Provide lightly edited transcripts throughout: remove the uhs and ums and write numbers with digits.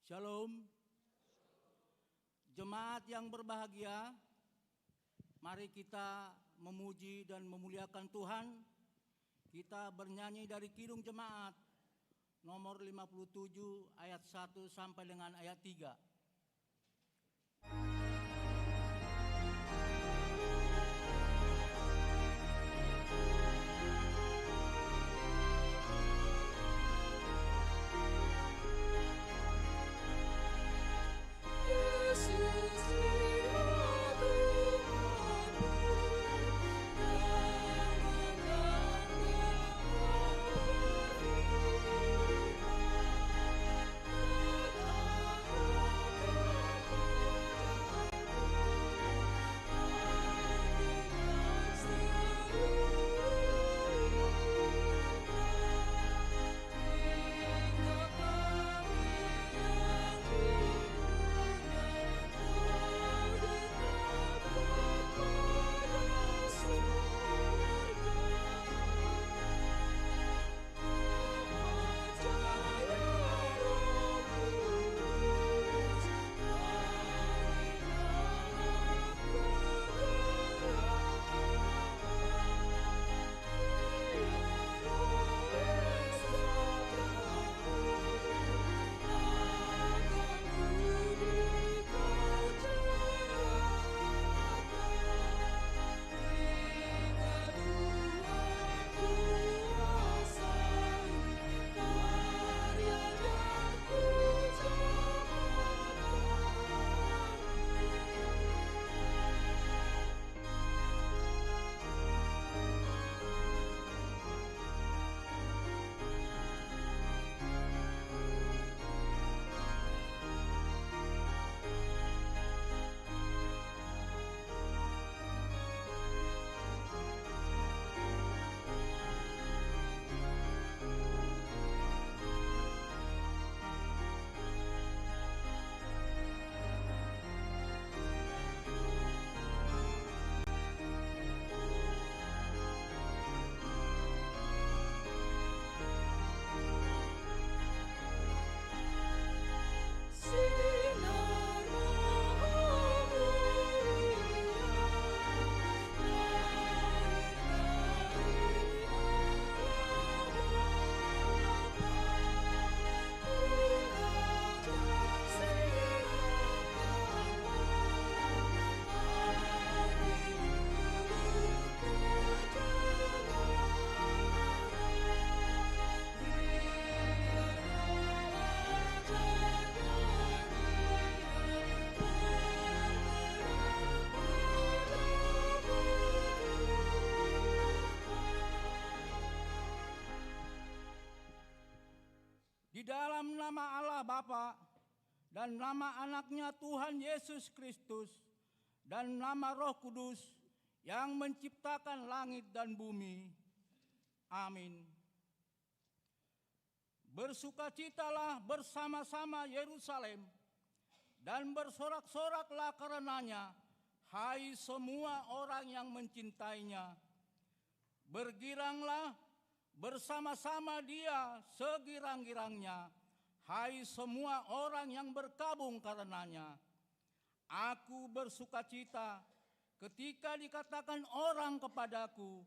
Shalom. Jemaat yang berbahagia, mari kita memuji dan memuliakan Tuhan. Kita bernyanyi dari Kidung Jemaat nomor 57 ayat 1 sampai dengan ayat 3. Di dalam nama Allah Bapa dan nama anaknya Tuhan Yesus Kristus dan nama Roh Kudus yang menciptakan langit dan bumi. Amin. Bersukacitalah bersama-sama Yerusalem dan bersorak-soraklah karenanya, hai semua orang yang mencintainya. Bergiranglah bersama-sama dia segirang-girangnya, hai semua orang yang berkabung karenanya. Aku bersukacita ketika dikatakan orang kepadaku,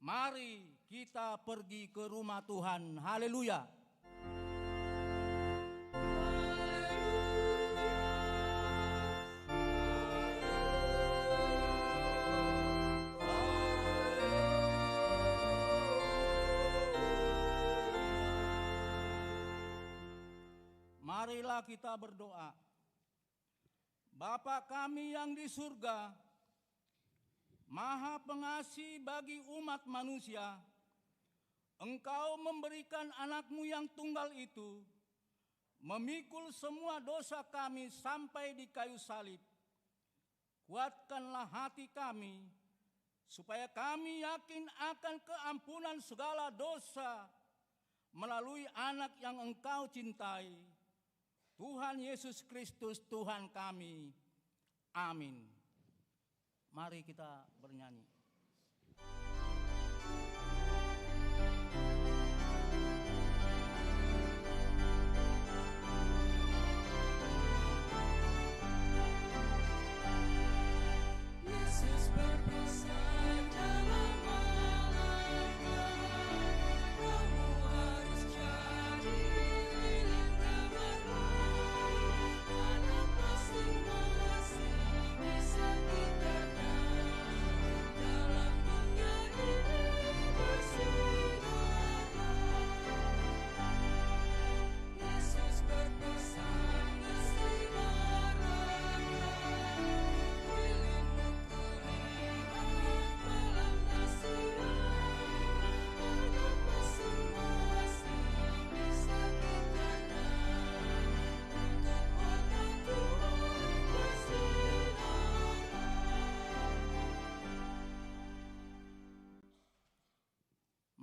mari kita pergi ke rumah Tuhan. Haleluya. Marilah kita berdoa. Bapa kami yang di surga, Maha Pengasih bagi umat manusia, Engkau memberikan anakmu yang tunggal itu, memikul semua dosa kami sampai di kayu salib. Kuatkanlah hati kami, supaya kami yakin akan keampunan segala dosa melalui anak yang Engkau cintai, Tuhan Yesus Kristus Tuhan kami. Amin. Mari kita bernyanyi.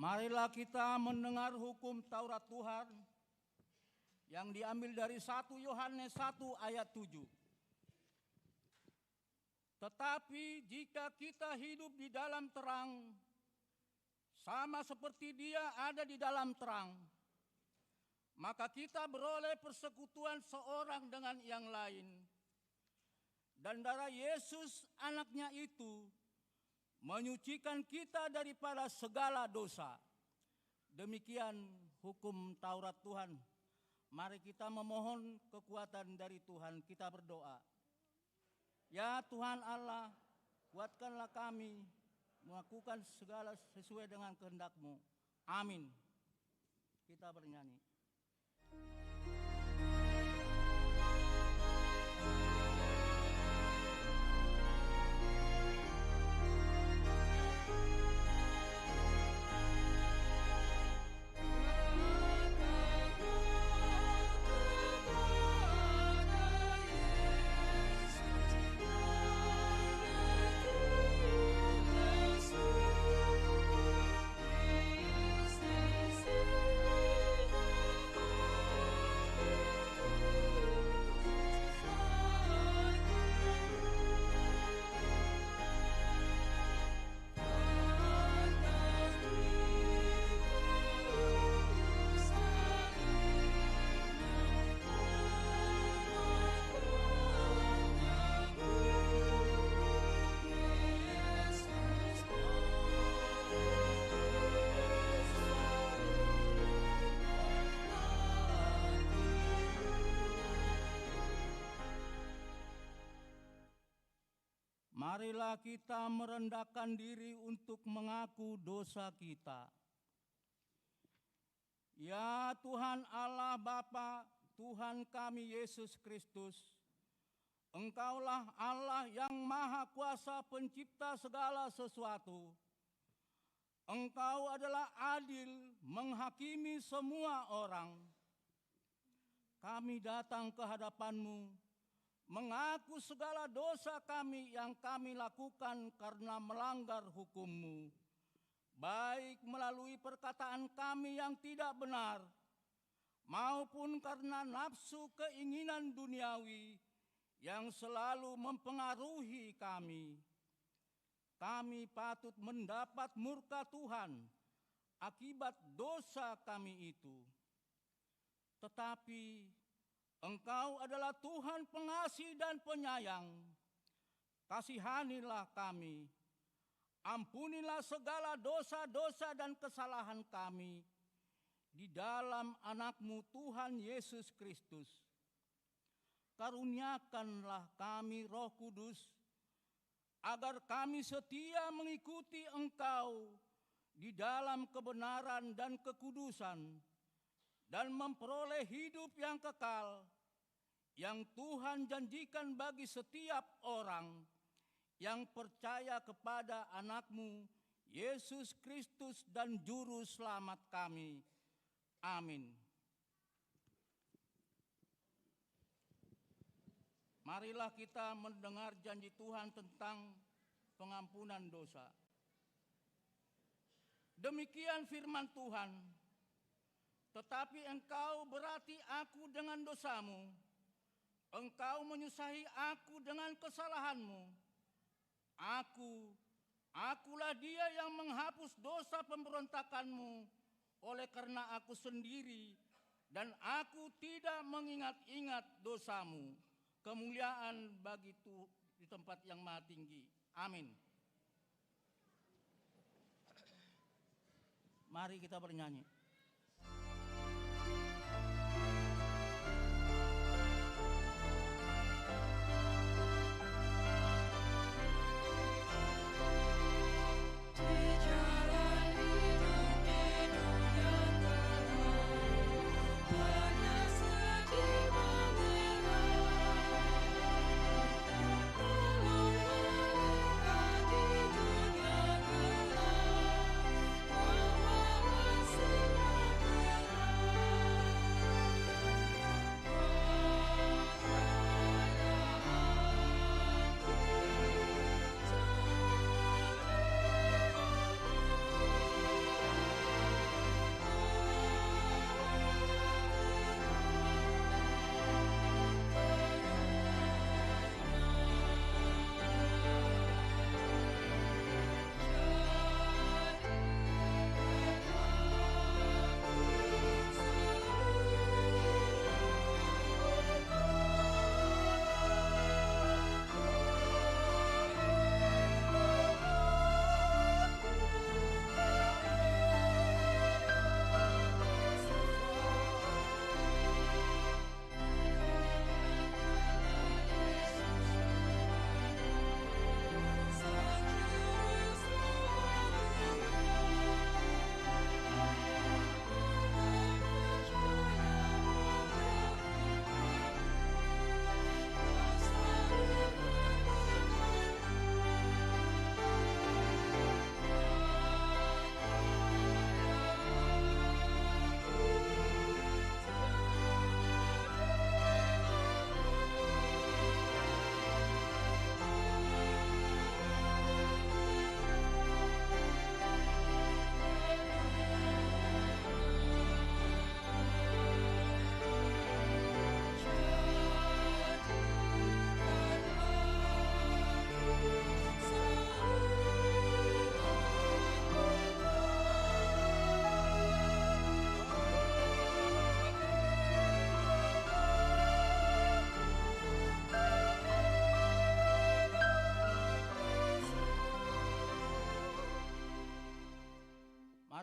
Marilah kita mendengar hukum Taurat Tuhan yang diambil dari 1 Yohanes 1 ayat 7. Tetapi jika kita hidup di dalam terang, sama seperti Dia ada di dalam terang, maka kita beroleh persekutuan seorang dengan yang lain. Dan darah Yesus anaknya itu menyucikan kita daripada segala dosa. Demikian hukum Taurat Tuhan. Mari kita memohon kekuatan dari Tuhan, kita berdoa. Ya Tuhan Allah, kuatkanlah kami melakukan segala sesuai dengan kehendak-Mu. Amin. Kita bernyanyi. Marilah kita merendahkan diri untuk mengaku dosa kita. Ya Tuhan Allah Bapa, Tuhan kami Yesus Kristus, Engkaulah Allah yang Maha Kuasa Pencipta segala sesuatu. Engkau adalah adil menghakimi semua orang. Kami datang ke hadapan-Mu, mengaku segala dosa kami yang kami lakukan karena melanggar hukum-Mu, baik melalui perkataan kami yang tidak benar, maupun karena nafsu keinginan duniawi yang selalu mempengaruhi kami. Kami patut mendapat murka Tuhan akibat dosa kami itu. Tetapi Engkau adalah Tuhan pengasih dan penyayang. Kasihanilah kami. Ampunilah segala dosa-dosa dan kesalahan kami di dalam Anak-Mu Tuhan Yesus Kristus. Karuniakanlah kami Roh Kudus, agar kami setia mengikuti Engkau di dalam kebenaran dan kekudusan, dan memperoleh hidup yang kekal, yang Tuhan janjikan bagi setiap orang yang percaya kepada Anak-Mu, Yesus Kristus dan Juru Selamat kami. Amin. Marilah kita mendengar janji Tuhan tentang pengampunan dosa. Demikian firman Tuhan. Tetapi engkau berati aku dengan dosamu, engkau menyusahi aku dengan kesalahanmu. Akulah Dia yang menghapus dosa pemberontakanmu, oleh karena aku sendiri, dan aku tidak mengingat-ingat dosamu. Kemuliaan bagi Tuhan di tempat yang maha tinggi. Amin. Mari kita bernyanyi. Sing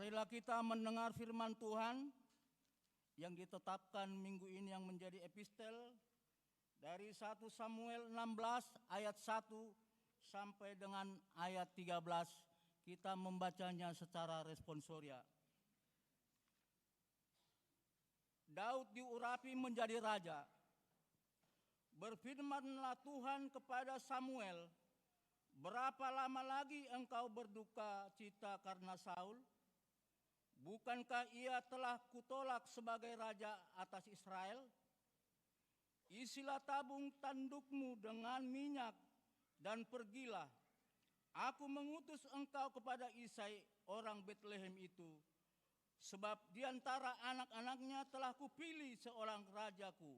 Marilah kita mendengar firman Tuhan yang ditetapkan minggu ini yang menjadi epistel dari 1 Samuel 16 ayat 1 sampai dengan ayat 13. Kita membacanya secara responsoria. Daud diurapi menjadi raja. Berfirmanlah Tuhan kepada Samuel, "Berapa lama lagi engkau berduka cita karena Saul? Bukankah ia telah kutolak sebagai raja atas Israel? Isilah tabung tandukmu dengan minyak dan pergilah. Aku mengutus engkau kepada Isai orang Betlehem itu, sebab di antara anak-anaknya telah kupilih seorang rajaku."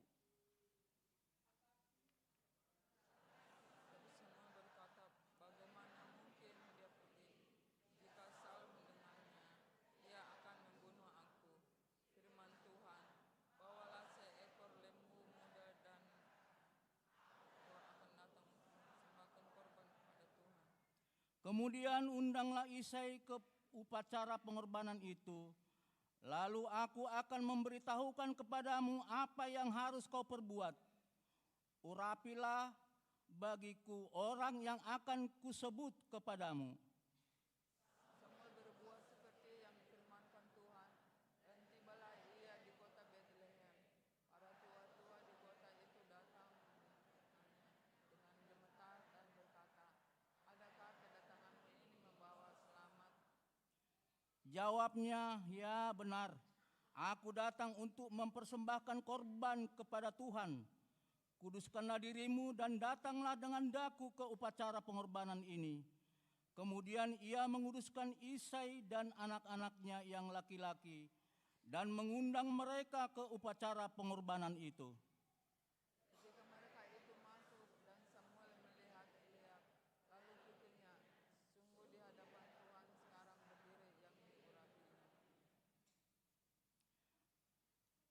Kemudian undanglah Isai ke upacara pengorbanan itu. Lalu aku akan memberitahukan kepadamu apa yang harus kau perbuat. Urapilah bagiku orang yang akan kusebut kepadamu. Samuel berbuat seperti yang difirmankan Tuhan, dan tibalah ia di kota Betlehem. Para tua-tua di kota itu datang dengan gemetar dan berkata, "Adakah kedatanganmu ini membawa selamat?" Jawabnya, "Ya benar, aku datang untuk mempersembahkan korban kepada Tuhan. Kuduskanlah dirimu dan datanglah dengan daku ke upacara pengorbanan ini." Kemudian ia menguduskan Isai dan anak-anaknya yang laki-laki dan mengundang mereka ke upacara pengorbanan itu. Ketika mereka itu masuk dan Samuel melihat Eliab, lalu pikirnya, "Sungguh di hadapan Tuhan sekarang berdiri yang diurapinya."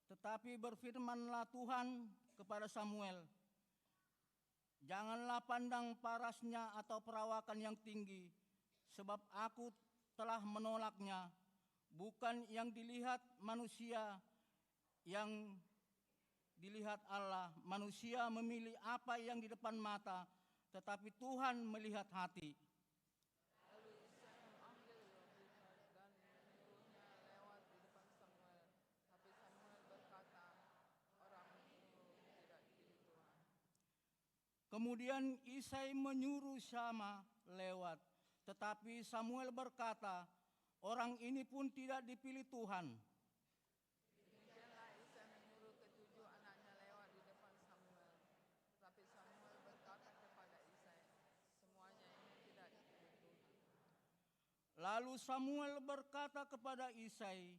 Tetapi berfirmanlah Tuhan kepada Samuel, "Janganlah pandang parasnya atau perawakan yang tinggi, sebab aku telah menolaknya. Bukan yang dilihat manusia, yang dilihat Allah. Manusia memilih apa yang di depan mata, tetapi Tuhan melihat hati." Lalu Isai memanggil Yonatan dan menyuruhnya lewat di depan Samuel. Tapi Samuel berkata, "Orang itu tidak dipilih Tuhan." Kemudian Isai menyuruh Syama lewat, tetapi Samuel berkata, "Orang ini pun tidak dipilih Tuhan." Demikianlah Isai menyuruh ketujuh anaknya lewat di depan Samuel. Tetapi Samuel berkata kepada Isai, "Semuanya ini tidak dipilih Tuhan." Lalu Samuel berkata kepada Isai,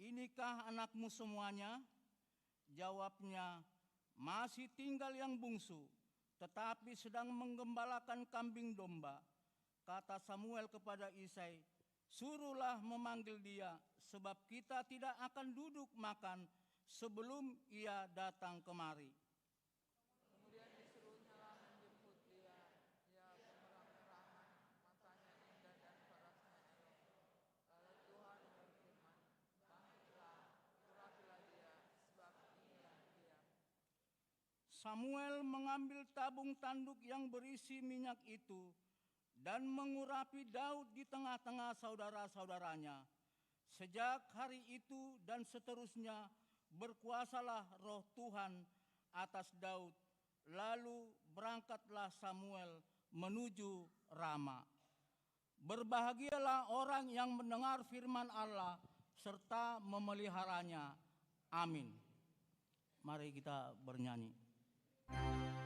"Inikah anakmu semuanya?" Jawabnya, "Masih tinggal yang bungsu, tetapi sedang menggembalakan kambing domba." Kata Samuel kepada Isai, "Suruhlah memanggil dia, sebab kita tidak akan duduk makan sebelum ia datang kemari." Kemudian disuruhnyalah menjemput dia. Ia pemerang-perangan, matanya indah dan parasnya elok. Lalu Tuhan berfirman, "Bangkitlah, urapilah dia, sebab inilah dia." Samuel mengambil tabung tanduk yang berisi minyak itu dan mengurapi Daud di tengah-tengah saudara-saudaranya. Sejak hari itu dan seterusnya berkuasalah roh Tuhan atas Daud. Lalu berangkatlah Samuel menuju Rama. Berbahagialah orang yang mendengar firman Allah serta memeliharanya. Amin. Mari kita bernyanyi. Thank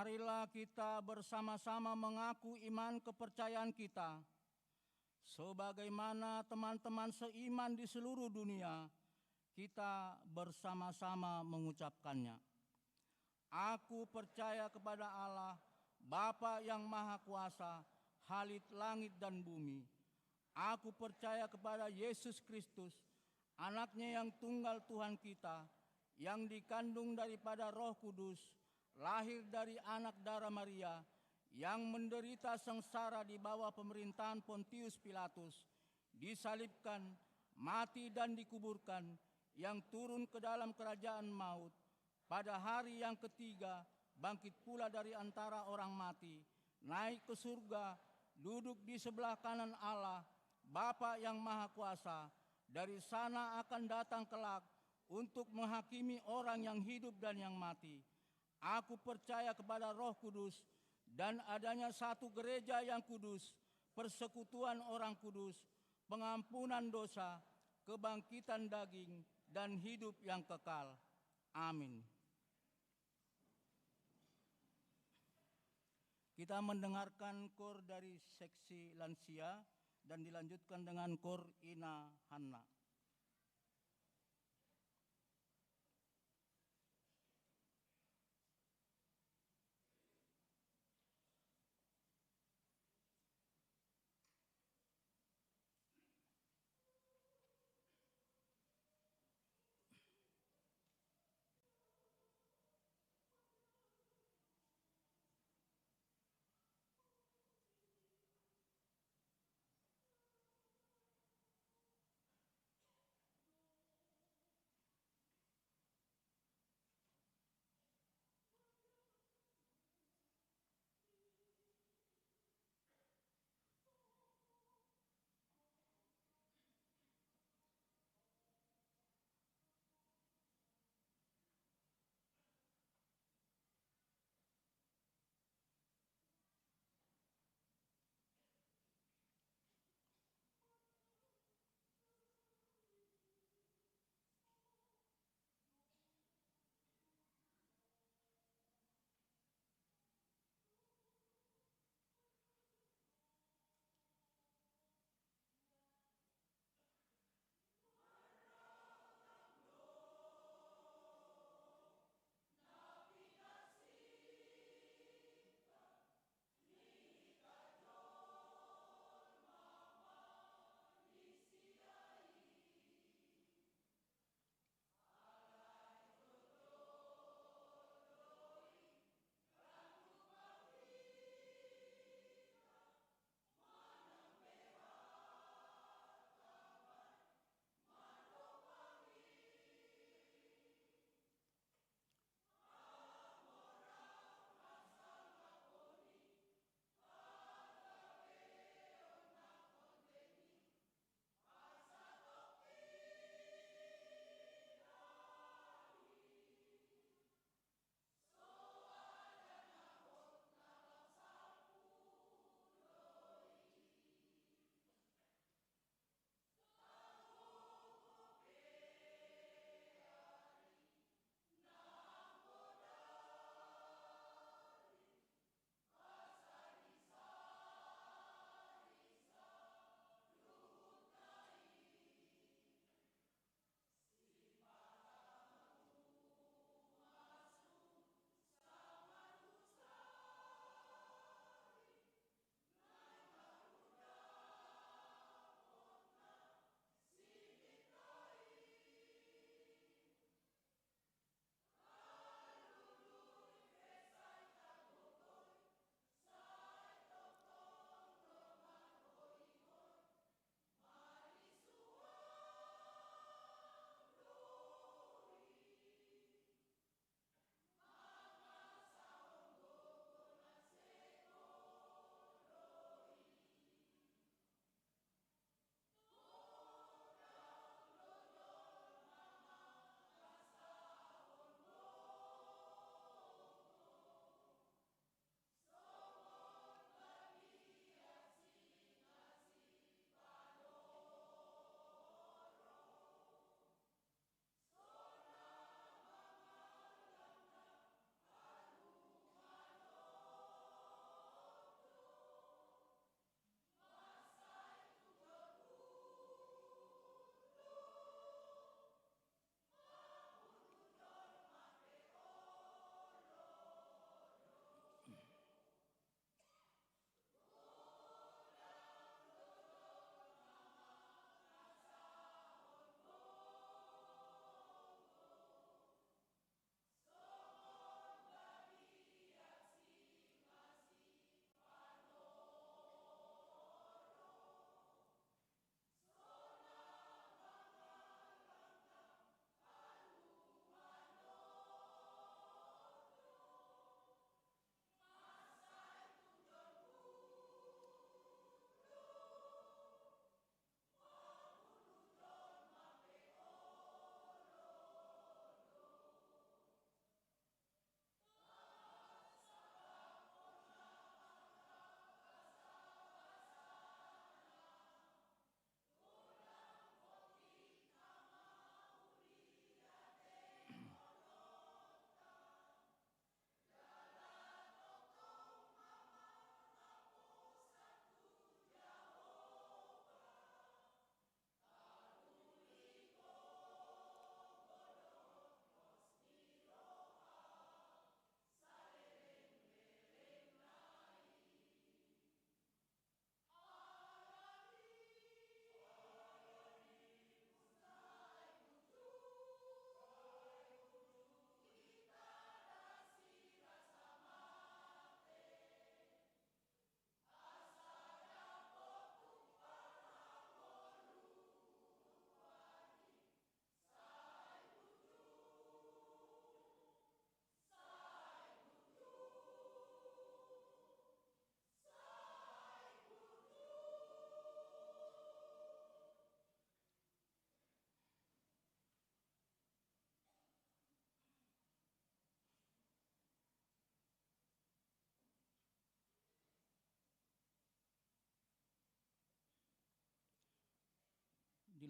Marilah kita bersama-sama mengaku iman kepercayaan kita, sebagaimana teman-teman seiman di seluruh dunia, kita bersama-sama mengucapkannya. Aku percaya kepada Allah, Bapa yang Maha Kuasa, Khalid langit dan bumi. Aku percaya kepada Yesus Kristus, Anaknya yang tunggal Tuhan kita, yang dikandung daripada Roh Kudus, lahir dari anak darah Maria, yang menderita sengsara di bawah pemerintahan Pontius Pilatus, disalibkan, mati dan dikuburkan, yang turun ke dalam kerajaan maut, pada hari yang ketiga bangkit pula dari antara orang mati, naik ke surga, duduk di sebelah kanan Allah, Bapa yang Maha Kuasa. Dari sana akan datang kelak untuk menghakimi orang yang hidup dan yang mati. Aku percaya kepada Roh Kudus dan adanya satu gereja yang kudus, persekutuan orang kudus, pengampunan dosa, kebangkitan daging, dan hidup yang kekal. Amin. Kita mendengarkan kor dari seksi lansia dan dilanjutkan dengan kor Ina Hanna.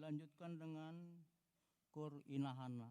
dilanjutkan dengan Kur Inahana.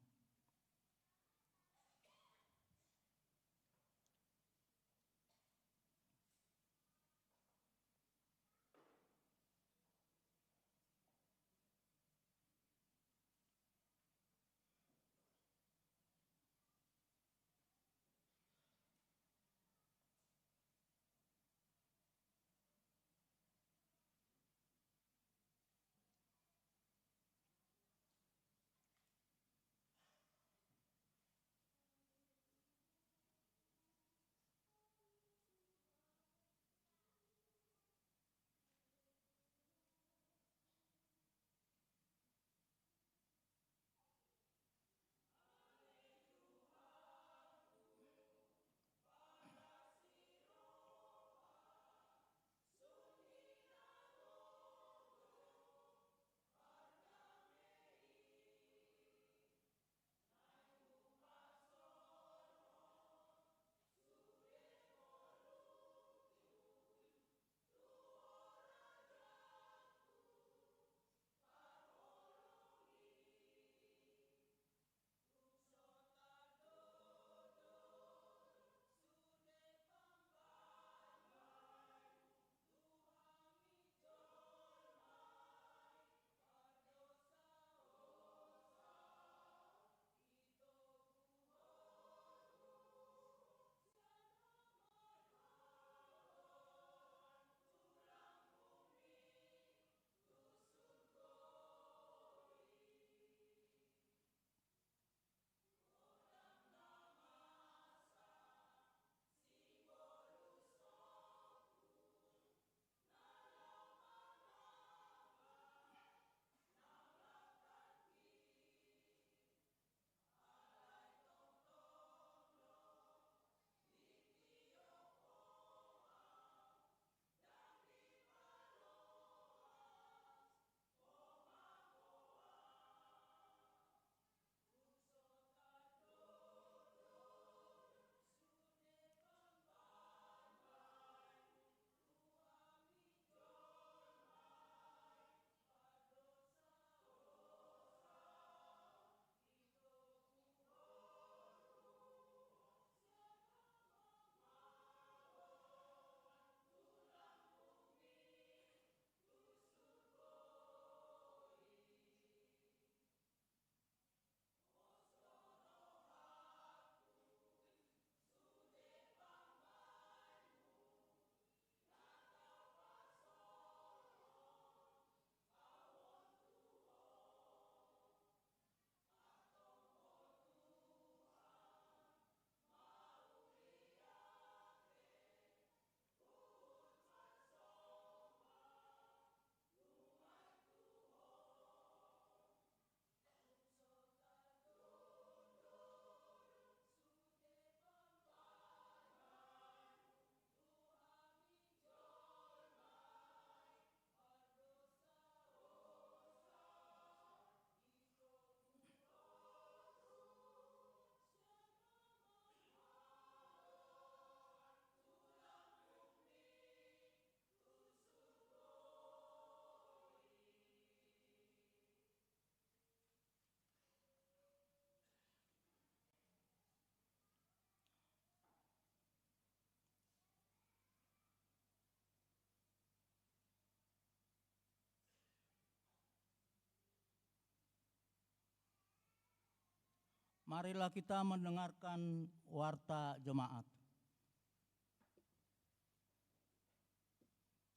Marilah kita mendengarkan warta jemaat.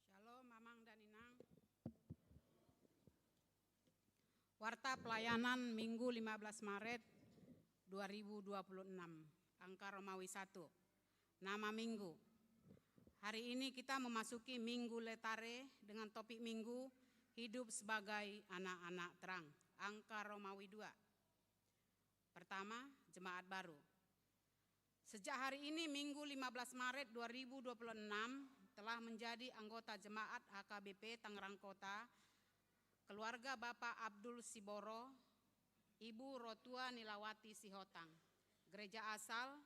Shalom Mamang dan Inang. Warta pelayanan Minggu 15 Maret 2026. Angka Romawi 1. Nama Minggu. Hari ini kita memasuki Minggu Letare dengan topik Minggu Hidup sebagai anak-anak terang. Angka Romawi 2. Pertama, jemaat baru. Sejak hari ini Minggu 15 Maret 2026 telah menjadi anggota jemaat HKBP Tangerang Kota, keluarga Bapak Abdul Siboro, Ibu Rotua Nilawati Sihotang. Gereja asal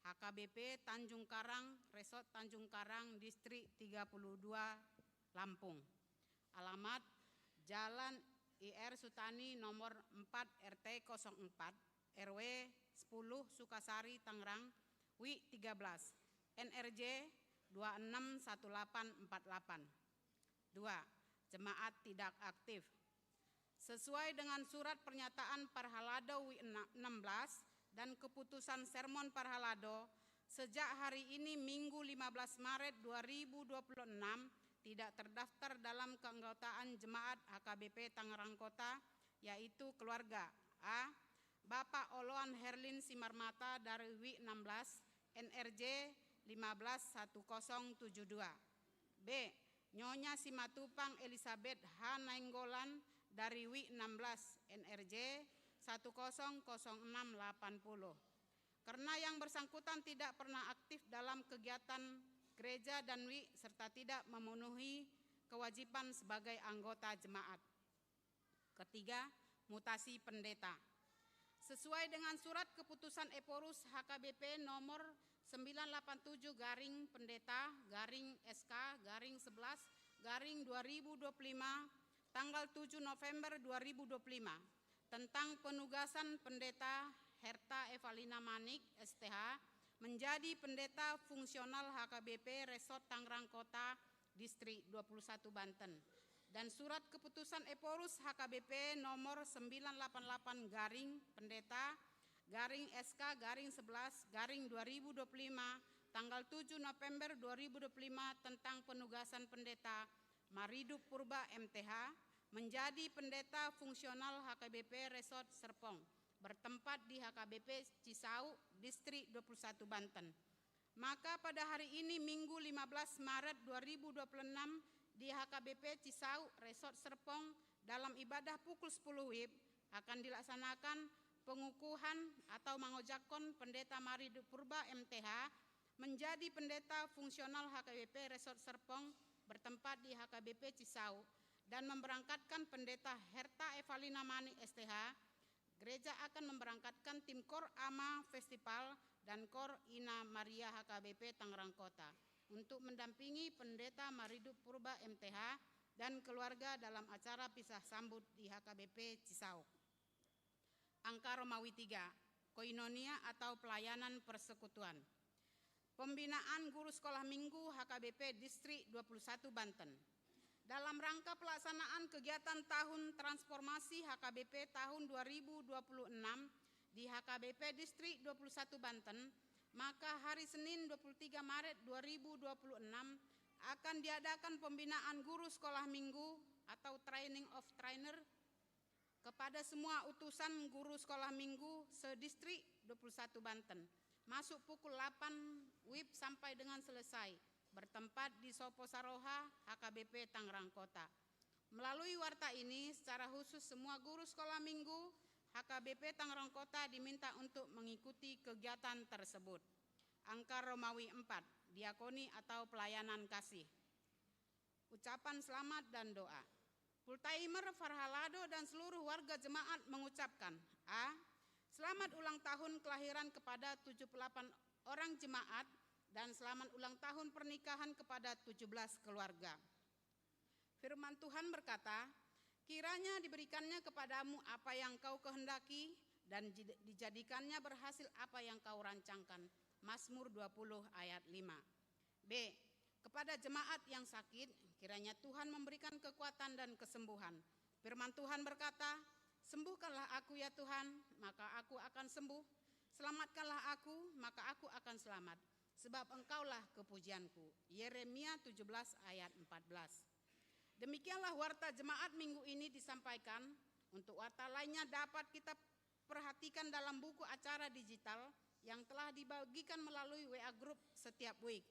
HKBP Tanjung Karang, Resort Tanjung Karang, Distrik 32, Lampung. Alamat Jalan IR Sutani nomor 4 RT 04 RW 10 Sukasari Tangerang WI 13 NRJ 261848. 2. Jemaat tidak aktif. Sesuai dengan surat pernyataan Parhalado WI 16 dan keputusan Sermon Parhalado, sejak hari ini Minggu 15 Maret 2026 tidak terdaftar dalam keanggotaan jemaat HKBP Tangerang Kota, yaitu keluarga A. Bapak Oloan Herlin Simarmata dari WI 16 NRJ 151072. B. Nyonya Simatupang Elizabeth H. Nainggolan dari WI 16 NRJ 100680. Karena yang bersangkutan tidak pernah aktif dalam kegiatan gereja dan WI serta tidak memenuhi kewajiban sebagai anggota jemaat. Ketiga, mutasi pendeta. Sesuai dengan surat keputusan Eporus HKBP nomor 987 garing pendeta garing SK garing 11 garing 2025 tanggal 7 November 2025 tentang penugasan pendeta Herta Evalina Manik STH menjadi pendeta fungsional HKBP Resort Tangerang Kota Distrik 21 Banten, dan surat keputusan Eporus HKBP nomor 988 garing pendeta garing SK garing 11 garing 2025 tanggal 7 November 2025 tentang penugasan pendeta Maridup Purba MTH menjadi pendeta fungsional HKBP Resort Serpong bertempat di HKBP Cisau, Distrik 21 Banten. Maka pada hari ini Minggu 15 Maret 2026 di HKBP Cisau, Resort Serpong dalam ibadah pukul 10 WIB akan dilaksanakan pengukuhan atau mangojakon pendeta Maridup Purba MTH menjadi pendeta fungsional HKBP Resort Serpong bertempat di HKBP Cisau dan memberangkatkan pendeta Herta Evalina Manik STH. Gereja akan memberangkatkan tim Kor Ama Festival dan Kor Ina Maria HKBP Tangerang Kota untuk mendampingi pendeta Maridup Purba MTH dan keluarga dalam acara pisah sambut di HKBP Cisau. Angka Romawi 3, Koinonia atau pelayanan persekutuan. Pembinaan guru sekolah minggu HKBP Distrik 21 Banten. Dalam rangka pelaksanaan kegiatan tahun transformasi HKBP tahun 2026 di HKBP Distrik 21 Banten, maka hari Senin 23 Maret 2026 akan diadakan pembinaan guru sekolah minggu atau training of trainer kepada semua utusan guru sekolah minggu se-Distrik 21 Banten, masuk pukul 8 WIB sampai dengan selesai, bertempat di Sopo Saroha, HKBP Tangerang Kota. Melalui warta ini, secara khusus semua guru sekolah minggu HKBP Tangerang Kota diminta untuk mengikuti kegiatan tersebut. Angka Romawi 4, diakoni atau pelayanan kasih. Ucapan selamat dan doa. Full-timer Parhalado dan seluruh warga jemaat mengucapkan A. Selamat ulang tahun kelahiran kepada 78 orang jemaat dan selamat ulang tahun pernikahan kepada 17 keluarga. Firman Tuhan berkata, kiranya diberikannya kepadamu apa yang kau kehendaki dan dijadikannya berhasil apa yang kau rancangkan. Mazmur 20 ayat 5. B. Kepada jemaat yang sakit, kiranya Tuhan memberikan kekuatan dan kesembuhan. Firman Tuhan berkata, sembuhkanlah aku ya Tuhan, maka aku akan sembuh. Selamatkanlah aku, maka aku akan selamat. Sebab engkaulah kepujianku. Yeremia 17 ayat 14. Demikianlah warta jemaat minggu ini disampaikan. Untuk warta lainnya dapat kita perhatikan dalam buku acara digital yang telah dibagikan melalui WA Group setiap week.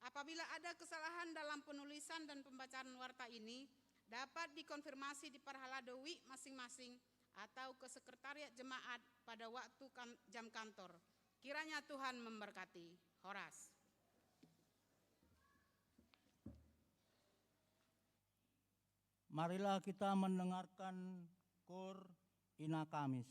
Apabila ada kesalahan dalam penulisan dan pembacaan warta ini, dapat dikonfirmasi di Parhalado WI masing-masing atau ke sekretariat jemaat pada waktu jam kantor. Kiranya Tuhan memberkati. Horas. Marilah kita mendengarkan Kor Ina Kamis.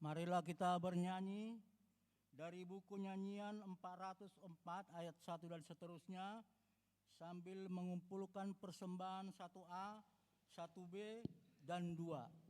Marilah kita bernyanyi dari buku nyanyian 404 ayat 1 dan seterusnya sambil mengumpulkan persembahan 1A, 1B, dan 2.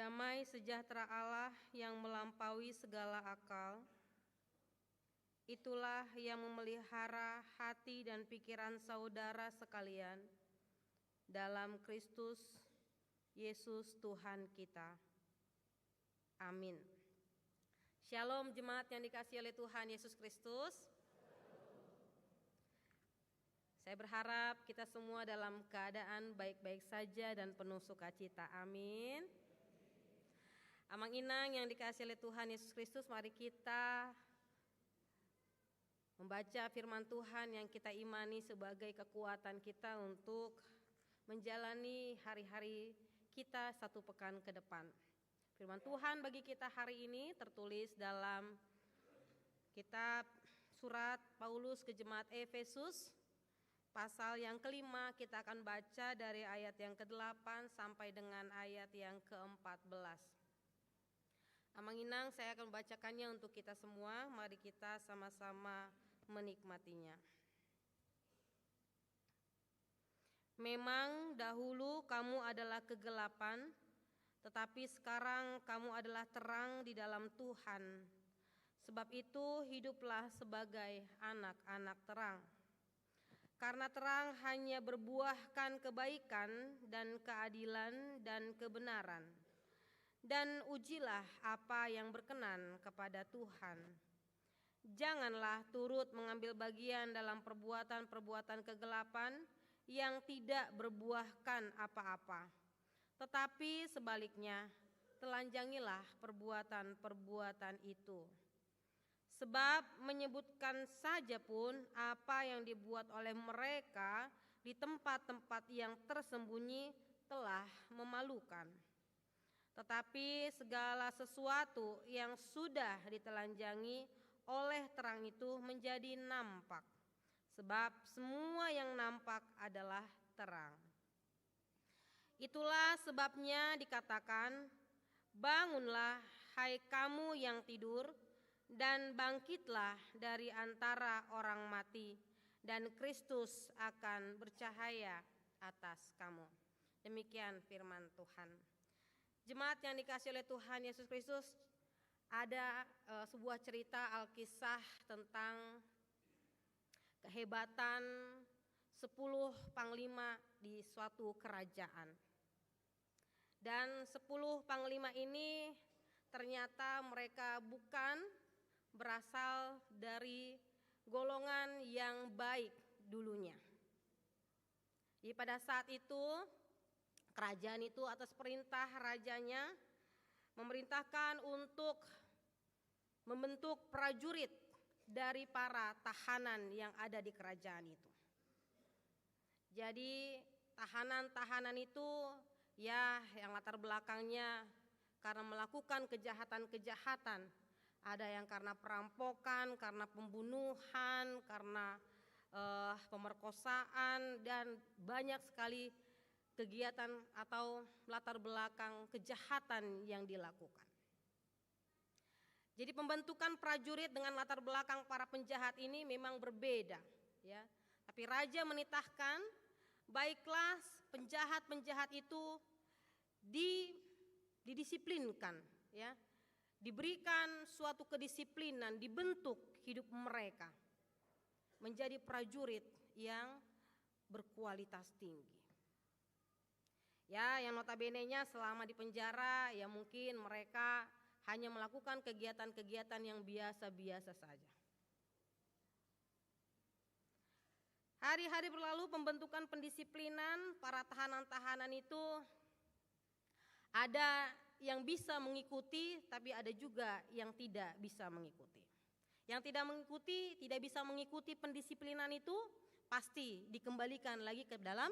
Damai sejahtera Allah yang melampaui segala akal, itulah yang memelihara hati dan pikiran saudara sekalian dalam Kristus Yesus Tuhan kita. Amin. Shalom jemaat yang dikasihi oleh Tuhan Yesus Kristus. Saya berharap kita semua dalam keadaan baik-baik saja dan penuh sukacita. Amin. Amang Inang yang dikasihi oleh Tuhan Yesus Kristus, mari kita membaca firman Tuhan yang kita imani sebagai kekuatan kita untuk menjalani hari-hari kita satu pekan ke depan. Firman Tuhan bagi kita hari ini tertulis dalam kitab surat Paulus ke jemaat Efesus, pasal yang kelima. Kita akan baca dari ayat yang ke-8 sampai dengan ayat yang ke-14. Amang Inang, saya akan membacakannya untuk kita semua. Mari kita sama-sama menikmatinya. Memang dahulu kamu adalah kegelapan, tetapi sekarang kamu adalah terang di dalam Tuhan. Sebab itu hiduplah sebagai anak-anak terang. Karena terang hanya berbuahkan kebaikan dan keadilan dan kebenaran. Dan ujilah apa yang berkenan kepada Tuhan. Janganlah turut mengambil bagian dalam perbuatan-perbuatan kegelapan yang tidak berbuahkan apa-apa. Tetapi sebaliknya, telanjangilah perbuatan-perbuatan itu. Sebab menyebutkan saja pun apa yang dibuat oleh mereka di tempat-tempat yang tersembunyi telah memalukan. Tetapi segala sesuatu yang sudah ditelanjangi oleh terang itu menjadi nampak. Sebab semua yang nampak adalah terang. Itulah sebabnya dikatakan, bangunlah hai kamu yang tidur, dan bangkitlah dari antara orang mati, dan Kristus akan bercahaya atas kamu. Demikian firman Tuhan. Jemaat yang dikasihi oleh Tuhan Yesus Kristus, ada sebuah cerita Alkisah tentang kehebatan 10 panglima di suatu kerajaan. Dan 10 panglima ini ternyata mereka bukan berasal dari golongan yang baik dulunya. Jadi pada saat itu kerajaan itu atas perintah rajanya memerintahkan untuk membentuk prajurit dari para tahanan yang ada di kerajaan itu. Jadi tahanan-tahanan itu ya yang latar belakangnya karena melakukan kejahatan-kejahatan. Ada yang karena perampokan, karena pembunuhan, karena pemerkosaan, dan banyak sekali kegiatan atau latar belakang kejahatan yang dilakukan. Jadi pembentukan prajurit dengan latar belakang para penjahat ini memang berbeda, ya. Tapi raja menitahkan, baiklah penjahat-penjahat itu didisiplinkan, ya. Diberikan suatu kedisiplinan, dibentuk hidup mereka menjadi prajurit yang berkualitas tinggi. Ya, yang notabene-nya selama di penjara ya mungkin mereka hanya melakukan kegiatan-kegiatan yang biasa-biasa saja. Hari-hari berlalu, pembentukan pendisiplinan para tahanan-tahanan itu ada yang bisa mengikuti, tapi ada juga yang tidak bisa mengikuti. Yang tidak bisa mengikuti pendisiplinan itu pasti dikembalikan lagi ke dalam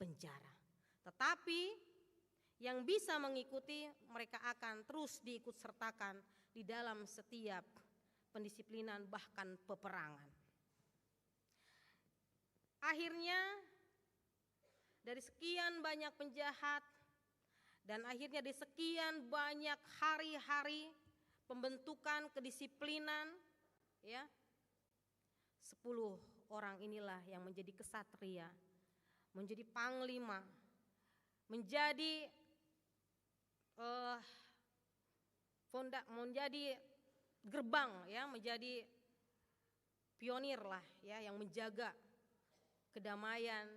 penjara. Tetapi yang bisa mengikuti, mereka akan terus diikut sertakan di dalam setiap pendisiplinan bahkan peperangan. Akhirnya dari sekian banyak penjahat dan akhirnya di sekian banyak hari-hari pembentukan kedisiplinan, ya, 10 orang inilah yang menjadi kesatria, menjadi panglima, menjadi menjadi gerbang ya, menjadi pionir lah ya, yang menjaga kedamaian,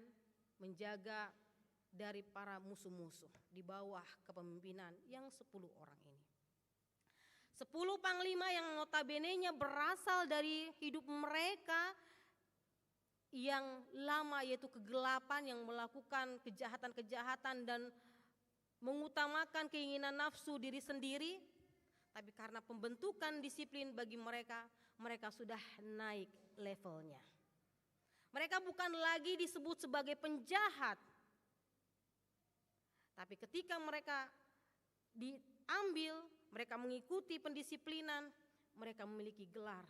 menjaga dari para musuh-musuh di bawah kepemimpinan yang 10 orang ini. 10 panglima yang notabene-nya berasal dari hidup mereka yang lama, yaitu kegelapan, yang melakukan kejahatan-kejahatan dan mengutamakan keinginan nafsu diri sendiri. Tapi karena pembentukan disiplin bagi mereka, mereka sudah naik levelnya. Mereka bukan lagi disebut sebagai penjahat. Tapi ketika mereka diambil, mereka mengikuti pendisiplinan, mereka memiliki gelar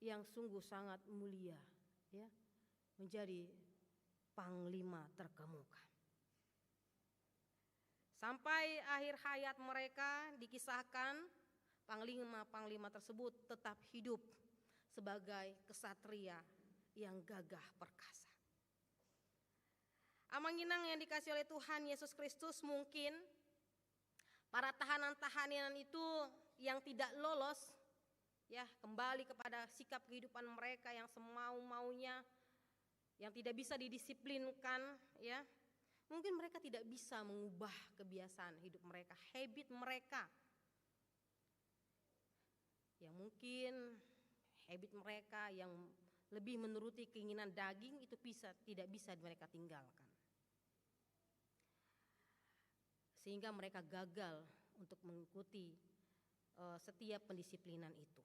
yang sungguh sangat mulia, ya, menjadi panglima terkemuka. Sampai akhir hayat mereka dikisahkan panglima-panglima tersebut tetap hidup sebagai kesatria yang gagah perkasa. Amang-inang yang dikasih oleh Tuhan Yesus Kristus, mungkin para tahanan-tahanan itu yang tidak lolos ya kembali kepada sikap kehidupan mereka yang semau-maunya, yang tidak bisa didisiplinkan ya. Mungkin mereka tidak bisa mengubah kebiasaan hidup mereka, habit mereka. Yang mungkin habit mereka yang lebih menuruti keinginan daging itu tidak bisa mereka tinggalkan. Sehingga mereka gagal untuk mengikuti setiap pendisiplinan itu.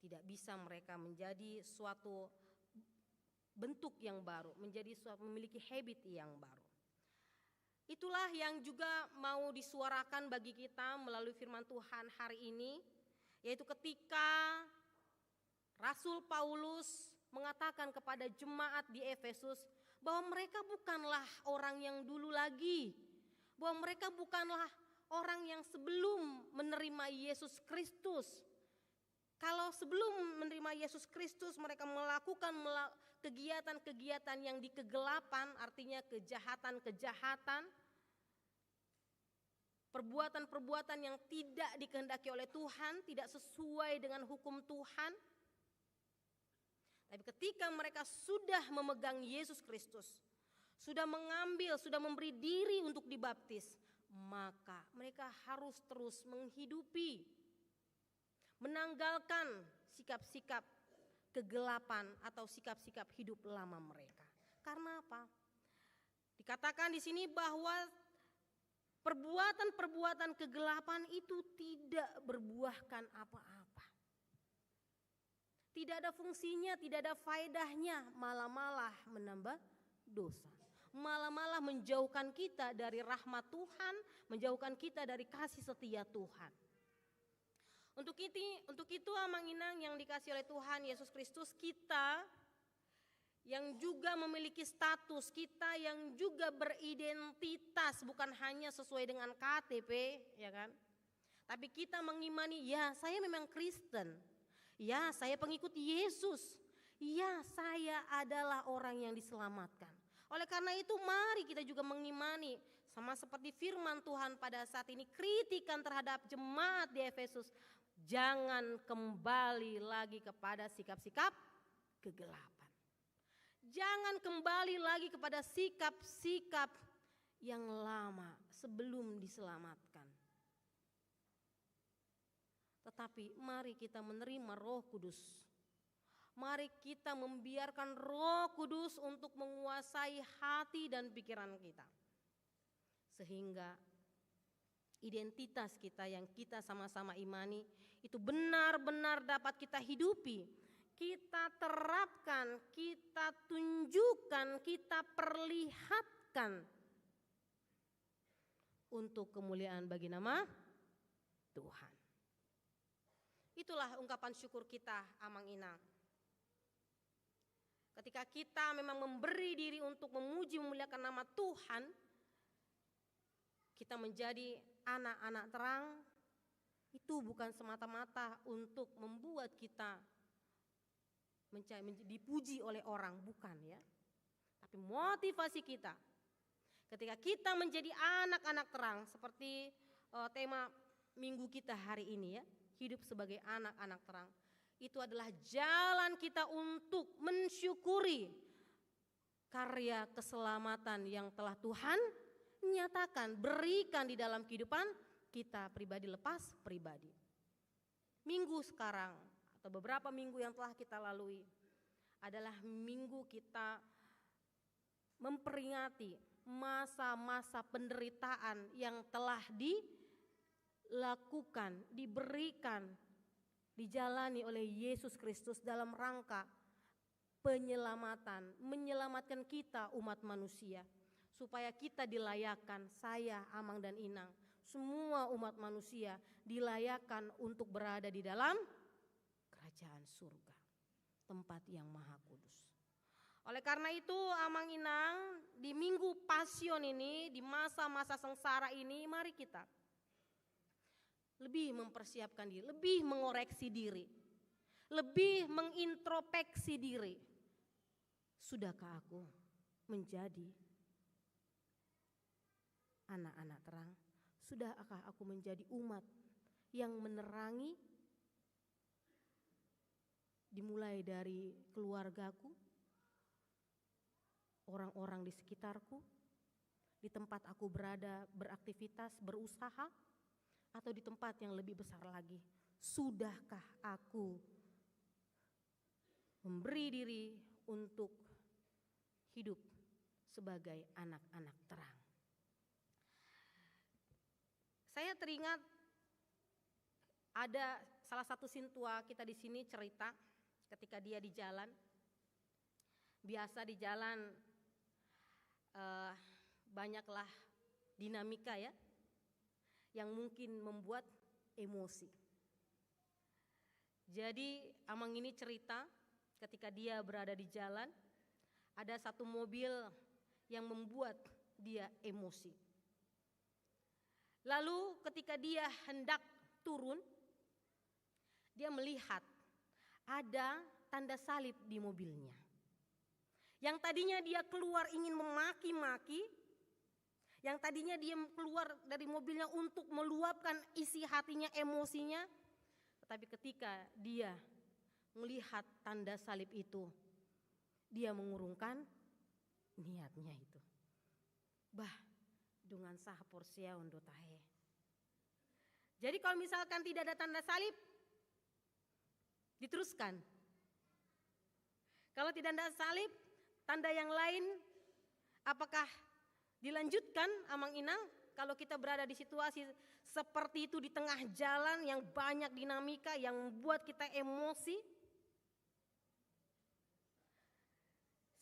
Tidak bisa mereka menjadi suatu bentuk yang baru, menjadi suatu memiliki habit yang baru. Itulah yang juga mau disuarakan bagi kita melalui firman Tuhan hari ini, yaitu ketika Rasul Paulus mengatakan kepada jemaat di Efesus bahwa mereka bukanlah orang yang dulu lagi, bahwa mereka bukanlah orang yang sebelum menerima Yesus Kristus. Kalau sebelum menerima Yesus Kristus mereka melakukan kegiatan-kegiatan yang di kegelapan, artinya kejahatan-kejahatan, perbuatan-perbuatan yang tidak dikehendaki oleh Tuhan, tidak sesuai dengan hukum Tuhan. Tapi ketika mereka sudah memegang Yesus Kristus, sudah mengambil, sudah memberi diri untuk dibaptis, maka mereka harus terus menghidupi, menanggalkan sikap-sikap kegelapan atau sikap-sikap hidup lama mereka. Karena apa? Dikatakan di sini bahwa perbuatan-perbuatan kegelapan itu tidak berbuahkan apa-apa. Tidak ada fungsinya, tidak ada faedahnya, malah menambah dosa. Malah menjauhkan kita dari rahmat Tuhan, menjauhkan kita dari kasih setia Tuhan. Untuk itu amang-inang yang dikasih oleh Tuhan Yesus Kristus, kita yang juga memiliki status, kita yang juga beridentitas bukan hanya sesuai dengan KTP, ya kan? Tapi kita mengimani, ya saya memang Kristen, ya saya pengikut Yesus, ya saya adalah orang yang diselamatkan. Oleh karena itu mari kita juga mengimani, sama seperti firman Tuhan pada saat ini, kritikan terhadap jemaat di Efesus, jangan kembali lagi kepada sikap-sikap kegelapan. Jangan kembali lagi kepada sikap-sikap yang lama sebelum diselamatkan. Tetapi mari kita menerima Roh Kudus. Mari kita membiarkan Roh Kudus untuk menguasai hati dan pikiran kita. Sehingga identitas kita yang kita sama-sama imani itu benar-benar dapat kita hidupi, kita terapkan, kita tunjukkan, kita perlihatkan untuk kemuliaan bagi nama Tuhan. Itulah ungkapan syukur kita amang-inang. Ketika kita memang memberi diri untuk memuji memuliakan nama Tuhan, kita menjadi anak-anak terang, itu bukan semata-mata untuk membuat kita dipuji oleh orang, bukan ya. Tapi motivasi kita, Ketika kita menjadi anak-anak terang, seperti tema minggu kita hari ini ya, hidup sebagai anak-anak terang. Itu adalah jalan kita untuk mensyukuri karya keselamatan yang telah Tuhan nyatakan, berikan di dalam kehidupan kita pribadi lepas pribadi. Minggu sekarang atau beberapa minggu yang telah kita lalui adalah minggu kita memperingati masa-masa penderitaan yang telah dilakukan, diberikan, dijalani oleh Yesus Kristus dalam rangka penyelamatan, menyelamatkan kita umat manusia, supaya kita dilayakkan, saya, Amang dan Inang, semua umat manusia dilayakkan untuk berada di dalam kerajaan surga, tempat yang maha kudus. Oleh karena itu Amang Inang, di minggu Pasion ini, di masa-masa sengsara ini, mari kita lebih mempersiapkan diri, lebih mengoreksi diri, lebih mengintrospeksi diri. Sudahkah aku menjadi anak-anak terang? Sudahkah aku menjadi umat yang menerangi, dimulai dari keluargaku, orang-orang di sekitarku, di tempat aku berada, beraktivitas, berusaha, atau di tempat yang lebih besar lagi? Sudahkah aku memberi diri untuk hidup sebagai anak-anak terang? Saya teringat ada salah satu sintua kita di sini cerita ketika dia di jalan. Biasa di jalan banyaklah dinamika ya, yang mungkin membuat emosi. Jadi Amang ini cerita ketika dia berada di jalan, ada satu mobil yang membuat dia emosi. Lalu ketika dia hendak turun, dia melihat ada tanda salib di mobilnya. Yang tadinya dia keluar ingin memaki-maki, yang tadinya dia keluar dari mobilnya untuk meluapkan isi hatinya, emosinya, tetapi ketika dia melihat tanda salib itu, dia mengurungkan niatnya itu. Bah, dengan sah porsia untuk tahe. Jadi kalau misalkan tidak ada tanda salib, diteruskan. Kalau tidak ada salib, tanda yang lain, apakah dilanjutkan Amang Inang? Kalau kita berada di situasi seperti itu di tengah jalan yang banyak dinamika yang membuat kita emosi.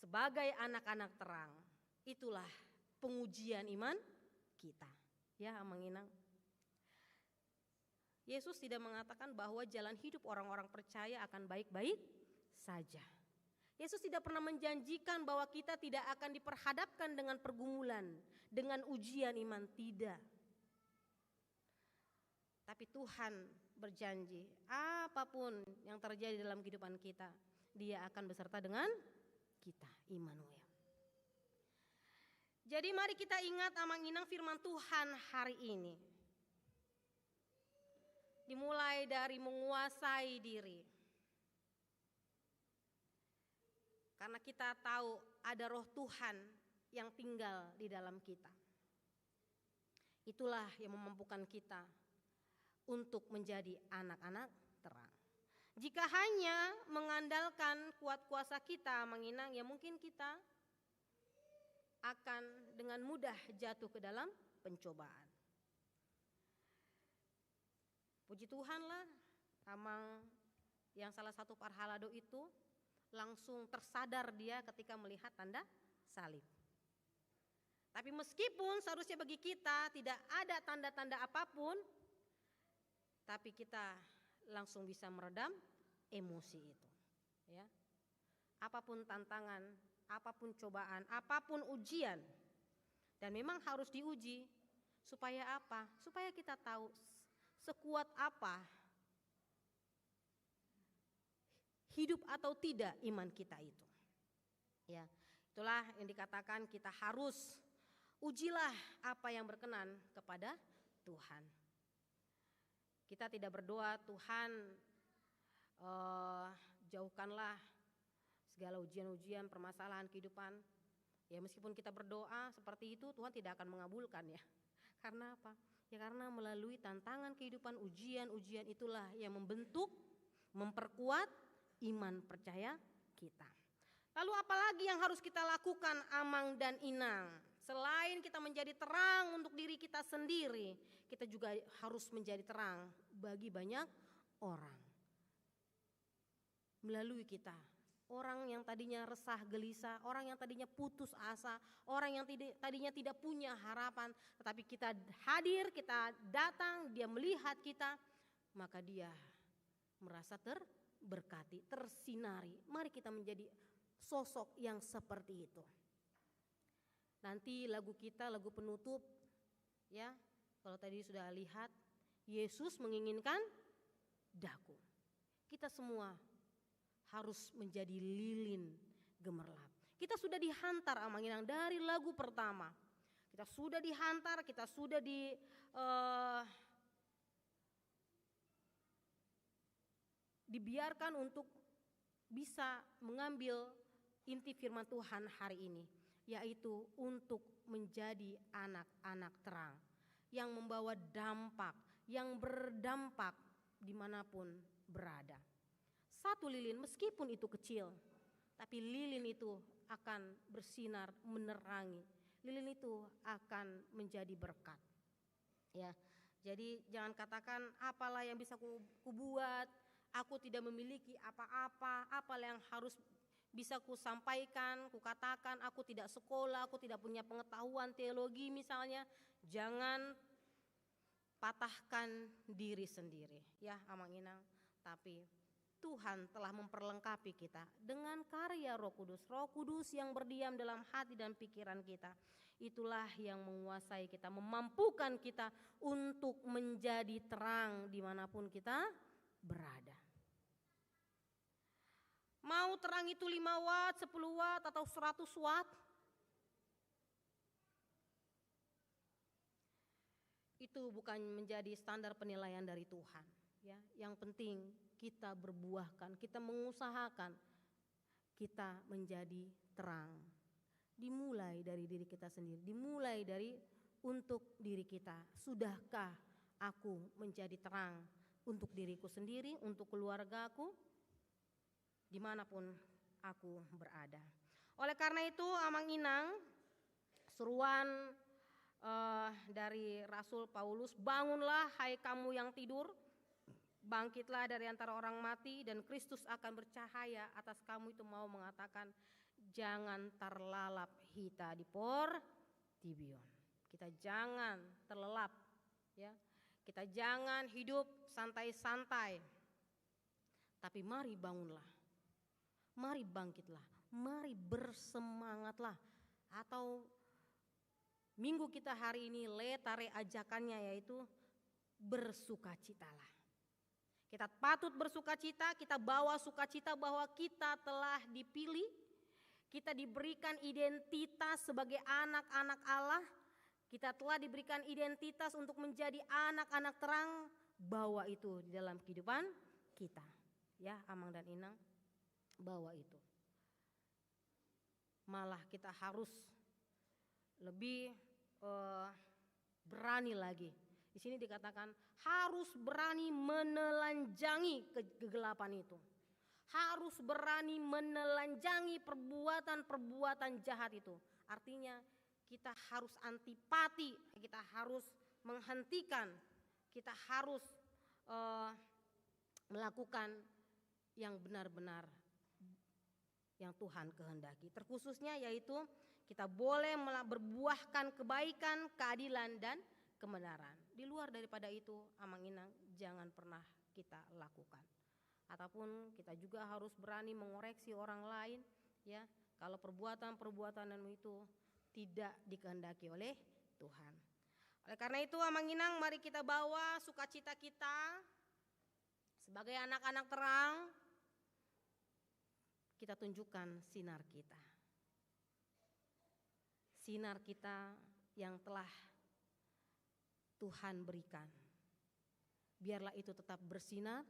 Sebagai anak-anak terang, itulah pengujian iman kita. Ya Amang Inang. Yesus tidak mengatakan bahwa jalan hidup orang-orang percaya akan baik-baik saja. Yesus tidak pernah menjanjikan bahwa kita tidak akan diperhadapkan dengan pergumulan, dengan ujian iman, tidak. Tapi Tuhan berjanji, apapun yang terjadi dalam kehidupan kita, Dia akan beserta dengan kita, Immanuel. Jadi mari kita ingat Amang Inang firman Tuhan hari ini. Dimulai dari menguasai diri. Karena kita tahu ada roh Tuhan yang tinggal di dalam kita. Itulah yang memampukan kita untuk menjadi anak-anak terang. Jika hanya mengandalkan kuat kuasa kita, Amang Inang, ya mungkin kita akan dengan mudah jatuh ke dalam pencobaan. Puji Tuhanlah, Amang yang salah satu parhalado itu langsung tersadar dia ketika melihat tanda salib. Tapi meskipun seharusnya bagi kita tidak ada tanda-tanda apapun, tapi kita langsung bisa meredam emosi itu. Ya. Apapun tantangan, apapun cobaan, apapun ujian, dan memang harus diuji supaya apa? Supaya kita tahu sekuat apa hidup atau tidak iman kita itu. Ya, itulah yang dikatakan kita harus Ujilah apa yang berkenan kepada Tuhan. Kita tidak berdoa, Tuhan jauhkanlah segala ujian-ujian, permasalahan kehidupan. Ya meskipun kita berdoa seperti itu, Tuhan tidak akan mengabulkan ya. Karena apa? Ya karena melalui tantangan kehidupan, ujian-ujian itulah yang membentuk, memperkuat iman percaya kita. Lalu apalagi yang harus kita lakukan Amang dan Inang? Selain kita menjadi terang untuk diri kita sendiri, kita juga harus menjadi terang bagi banyak orang. Melalui kita, orang yang tadinya resah gelisah, orang yang tadinya putus asa, orang yang tadinya tidak punya harapan, tetapi kita hadir, kita datang, dia melihat kita, maka dia merasa terberkati, tersinari. Mari kita menjadi sosok yang seperti itu. Nanti lagu kita, lagu penutup ya, kalau tadi sudah lihat, Yesus menginginkan daku. Kita semua harus menjadi lilin gemerlap. Kita sudah dihantar Amang Inang dari lagu pertama. Kita sudah dihantar, kita sudah dibiarkan untuk bisa mengambil inti firman Tuhan hari ini, yaitu untuk menjadi anak-anak terang yang membawa dampak, yang berdampak dimanapun berada. Satu lilin meskipun itu kecil, tapi lilin itu akan bersinar menerangi. Lilin itu akan menjadi berkat. Ya, jadi jangan katakan apalah yang bisa kubuat, aku tidak memiliki apa-apa, apalah yang harus bisa kusampaikan, kukatakan, aku tidak sekolah, aku tidak punya pengetahuan teologi misalnya. Jangan patahkan diri sendiri ya Amang Inang. Tapi Tuhan telah memperlengkapi kita dengan karya Roh Kudus. Roh Kudus yang berdiam dalam hati dan pikiran kita. Itulah yang menguasai kita, memampukan kita untuk menjadi terang dimanapun kita berada. Mau terang itu 5 watt, 10 watt atau 100 watt? Itu bukan menjadi standar penilaian dari Tuhan. Ya, yang penting kita berbuahkan, kita mengusahakan, kita menjadi terang. Dimulai dari diri kita sendiri, dimulai dari untuk diri kita. Sudahkah aku menjadi terang untuk diriku sendiri, untuk keluargaku, dimanapun aku berada. Oleh karena itu Amang Inang, seruan dari Rasul Paulus, bangunlah hai kamu yang tidur, bangkitlah dari antara orang mati dan Kristus akan bercahaya atas kamu. Itu mau mengatakan jangan terlalap hita di portibion. Kita jangan terlelap ya. Kita jangan hidup santai-santai. Tapi mari bangunlah. Mari bangkitlah, mari bersemangatlah. Atau minggu kita hari ini letare ajakannya yaitu bersukacitalah. Kita patut bersukacita, kita bawa sukacita bahwa kita telah dipilih, kita diberikan identitas sebagai anak-anak Allah, kita telah diberikan identitas untuk menjadi anak-anak terang, bawa itu di dalam kehidupan kita. Ya, Amang dan Inang, bawa itu. Malah kita harus lebih berani lagi. Di sini dikatakan harus berani menelanjangi kegelapan itu. Harus berani menelanjangi perbuatan-perbuatan jahat itu. Artinya kita harus antipati, kita harus menghentikan, kita harus melakukan yang benar-benar yang Tuhan kehendaki. Terkhususnya yaitu kita boleh berbuahkan kebaikan, keadilan dan kebenaran. Di luar daripada itu, Amang Inang, jangan pernah kita lakukan. Ataupun kita juga harus berani mengoreksi orang lain ya, kalau perbuatan-perbuatan itu tidak dikehendaki oleh Tuhan. Oleh karena itu Amang Inang, mari kita bawa sukacita kita sebagai anak-anak terang. Kita tunjukkan sinar kita. Sinar kita yang telah Tuhan berikan. Biarlah itu tetap bersinar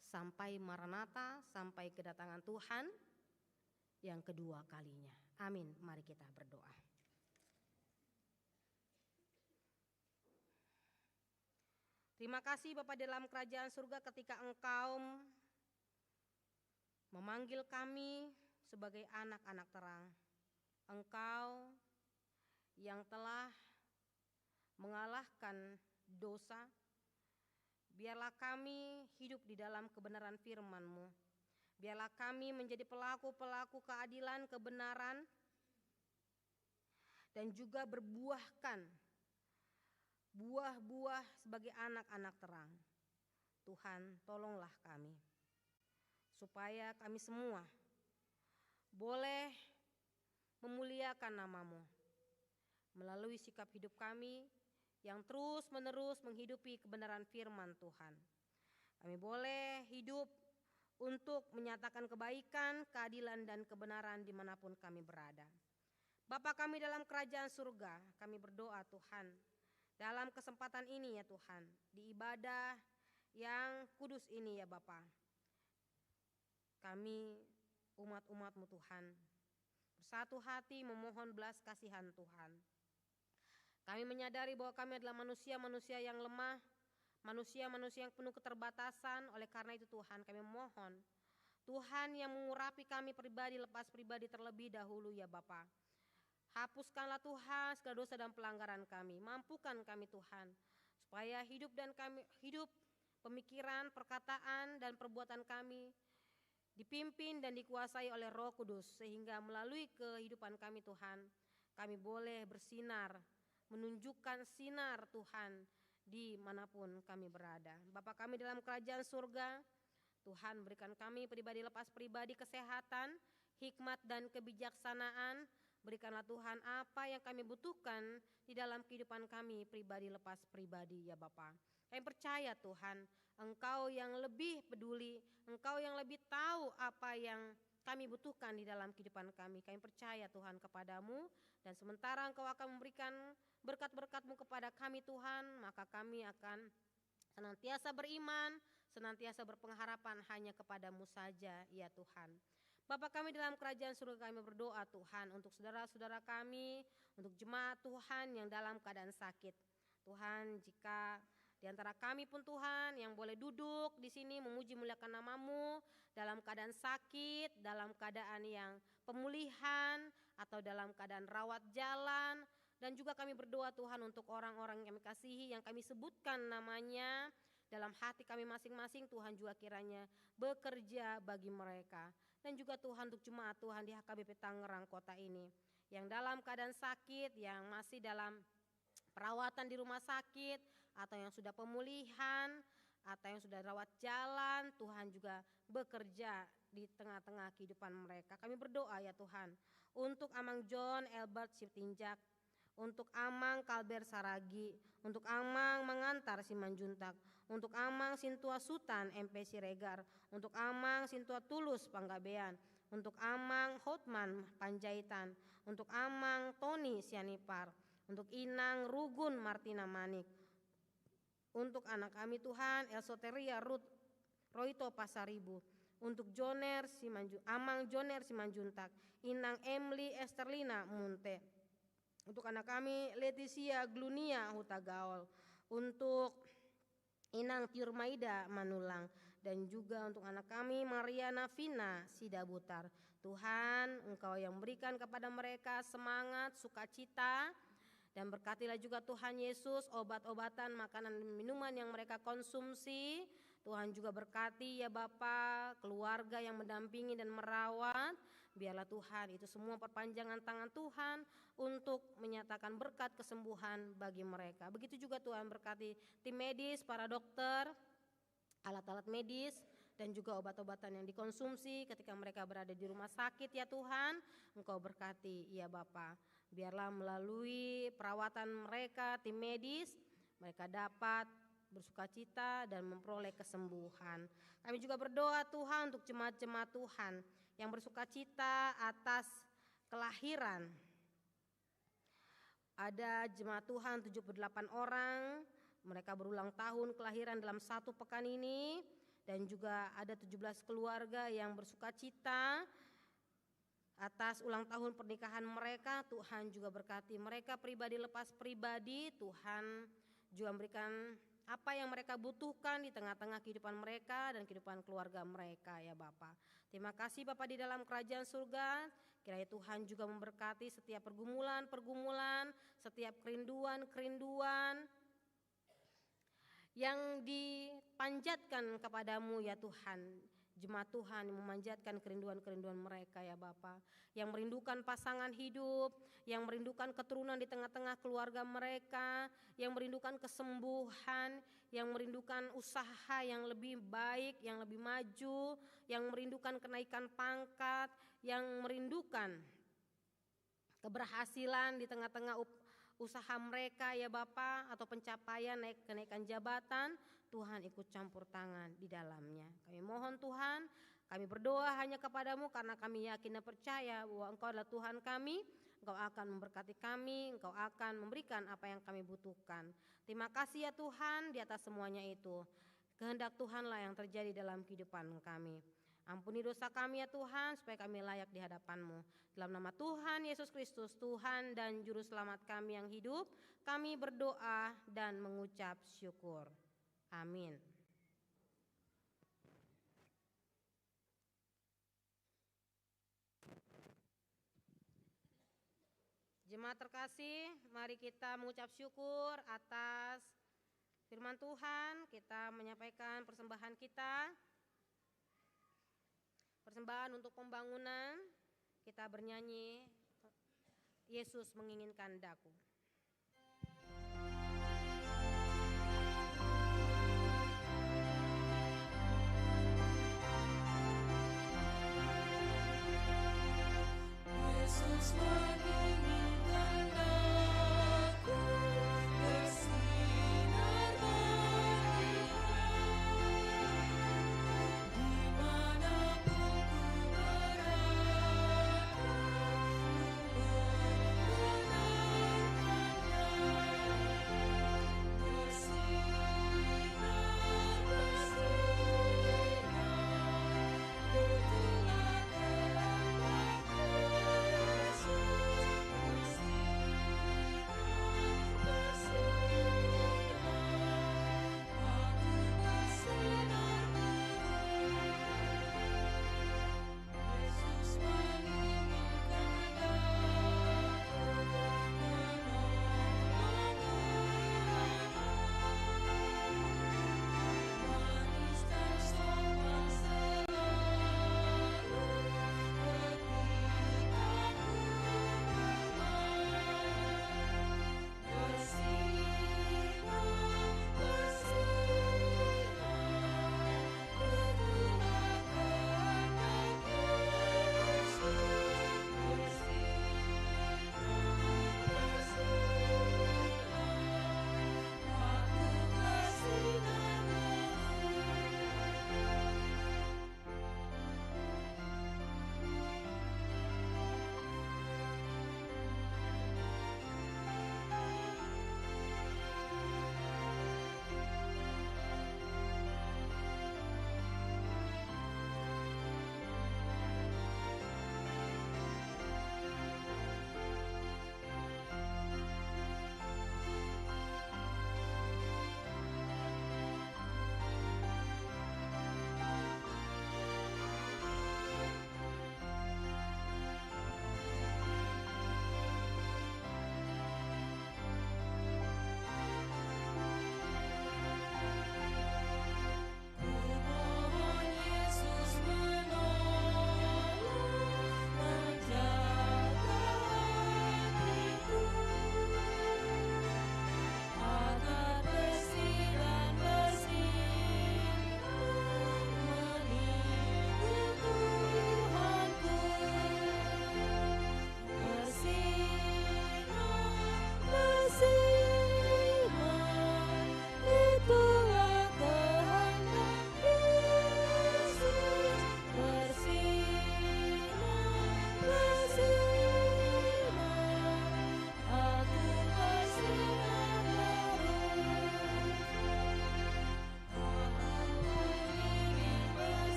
sampai Maranatha, sampai kedatangan Tuhan yang kedua kalinya. Amin. Mari kita berdoa. Terima kasih Bapa dalam kerajaan surga, ketika Engkau memanggil kami sebagai anak-anak terang. Engkau yang telah mengalahkan dosa, biarlah kami hidup di dalam kebenaran firman-Mu. Biarlah kami menjadi pelaku-pelaku keadilan, kebenaran, dan juga berbuahkan buah-buah sebagai anak-anak terang. Tuhan, tolonglah kami, supaya kami semua boleh memuliakan nama-Mu melalui sikap hidup kami yang terus-menerus menghidupi kebenaran firman Tuhan. Kami boleh hidup untuk menyatakan kebaikan, keadilan, dan kebenaran dimanapun kami berada. Bapa kami dalam kerajaan surga, kami berdoa Tuhan, dalam kesempatan ini ya Tuhan, di ibadah yang kudus ini ya Bapa, kami umat-umat-Mu Tuhan, bersatu hati memohon belas kasihan Tuhan. Kami menyadari bahwa kami adalah manusia-manusia yang lemah, manusia-manusia yang penuh keterbatasan. Oleh karena itu Tuhan, kami mohon Tuhan yang mengurapi kami pribadi lepas pribadi terlebih dahulu ya Bapa. Hapuskanlah Tuhan segala dosa dan pelanggaran kami. Mampukan kami Tuhan, supaya hidup pemikiran, perkataan, dan perbuatan kami dipimpin dan dikuasai oleh Roh Kudus, sehingga melalui kehidupan kami Tuhan, kami boleh bersinar, menunjukkan sinar Tuhan dimanapun kami berada. Bapa kami dalam kerajaan surga, Tuhan berikan kami pribadi lepas pribadi kesehatan, hikmat, dan kebijaksanaan. Berikanlah Tuhan apa yang kami butuhkan di dalam kehidupan kami pribadi lepas pribadi ya Bapa. Kami percaya Tuhan, Engkau yang lebih peduli, Engkau yang lebih tahu apa yang kami butuhkan di dalam kehidupan kami. Kami percaya Tuhan kepada-Mu, dan sementara Engkau akan memberikan berkat-berkat-Mu kepada kami Tuhan, maka kami akan senantiasa beriman, senantiasa berpengharapan hanya kepada-Mu saja ya Tuhan. Bapa kami dalam kerajaan surga, kami berdoa Tuhan untuk saudara-saudara kami, untuk jemaat Tuhan yang dalam keadaan sakit. Tuhan, jika di antara kami pun Tuhan yang boleh duduk di sini memuji muliakan nama-Mu dalam keadaan sakit, dalam keadaan yang pemulihan, atau dalam keadaan rawat jalan, dan juga kami berdoa Tuhan untuk orang-orang yang kami kasihi, yang kami sebutkan namanya dalam hati kami masing-masing, Tuhan juga kiranya bekerja bagi mereka. Dan juga Tuhan untuk jemaat Tuhan di HKBP Tangerang kota ini, yang dalam keadaan sakit, yang masih dalam perawatan di rumah sakit, atau yang sudah pemulihan, atau yang sudah rawat jalan, Tuhan juga bekerja di tengah-tengah kehidupan mereka. Kami berdoa ya Tuhan, untuk Amang John Albert Siptinjak, untuk Amang Kalber Saragi, untuk Amang Mengantar Simanjuntak, untuk Amang Sintua Sutan MP Siregar, untuk Amang Sintua Tulus Panggabean, untuk Amang Hotman Panjaitan, untuk Amang Tony Sianipar, untuk Inang Rugun Martina Manik, untuk anak kami Tuhan Elsoteria Ruth Roito Pasaribu, untuk Amang Joner Simanjuntak, Inang Emily Esterlina Munte, untuk anak kami Leticia Glunia Hutagaol, untuk Inang Tiurmaida Manulang, dan juga untuk anak kami Mariana Vina Sidabutar. Tuhan, Engkau yang memberikan kepada mereka semangat, sukacita, dan berkatilah juga Tuhan Yesus obat-obatan, makanan, minuman yang mereka konsumsi. Tuhan juga berkati ya Bapa, keluarga yang mendampingi dan merawat. Biarlah Tuhan itu semua perpanjangan tangan Tuhan untuk menyatakan berkat kesembuhan bagi mereka. Begitu juga Tuhan berkati tim medis, para dokter, alat-alat medis, dan juga obat-obatan yang dikonsumsi ketika mereka berada di rumah sakit ya Tuhan. Engkau berkati ya Bapa. Biarlah melalui perawatan mereka, tim medis, mereka dapat bersukacita dan memperoleh kesembuhan. Kami juga berdoa Tuhan untuk jemaat-jemaat Tuhan yang bersukacita atas kelahiran Ada jemaat Tuhan 78 orang, mereka berulang tahun kelahiran dalam satu pekan ini. Dan juga ada 17 keluarga yang bersuka cita atas ulang tahun pernikahan mereka. Tuhan juga berkati mereka pribadi lepas pribadi. Tuhan juga memberikan apa yang mereka butuhkan di tengah-tengah kehidupan mereka dan kehidupan keluarga mereka ya Bapa. Terima kasih Bapa di dalam kerajaan surga. Kiranya Tuhan juga memberkati setiap pergumulan-pergumulan, setiap kerinduan-kerinduan yang dipanjatkan kepadamu ya Tuhan. Jemaat Tuhan yang memanjatkan kerinduan-kerinduan mereka ya Bapa, yang merindukan pasangan hidup, yang merindukan keturunan di tengah-tengah keluarga mereka, yang merindukan kesembuhan, yang merindukan usaha yang lebih baik, yang lebih maju, yang merindukan kenaikan pangkat, yang merindukan keberhasilan di tengah-tengah usaha mereka ya Bapa, atau pencapaian kenaikan jabatan. Tuhan ikut campur tangan di dalamnya. Kami mohon Tuhan, kami berdoa hanya kepadamu karena kami yakin dan percaya bahwa Engkau adalah Tuhan kami. Engkau akan memberkati kami, Engkau akan memberikan apa yang kami butuhkan. Terima kasih ya Tuhan di atas semuanya itu. Kehendak Tuhanlah yang terjadi dalam kehidupan kami. Ampuni dosa kami ya Tuhan, supaya kami layak di hadapan-Mu. Dalam nama Tuhan Yesus Kristus, Tuhan dan Juru Selamat kami yang hidup, kami berdoa dan mengucap syukur. Amin. Jemaat terkasih, mari kita mengucap syukur atas firman Tuhan. Kita menyampaikan persembahan kita. Persembahan untuk pembangunan, kita bernyanyi Yesus menginginkan daku. Yesus menginginkan daku bersinar baginya, dimanapun ku berada, ku mengenalkan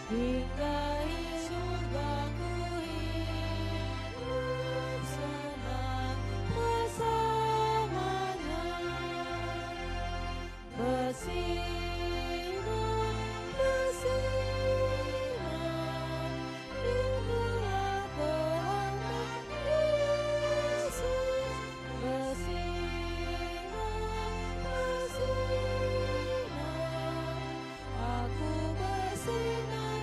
hingga surgaku hidup senang bersamanya. Bersinar, bersinar, rindulah kehendak Yesus. Bersinar, bersinar, aku bersinar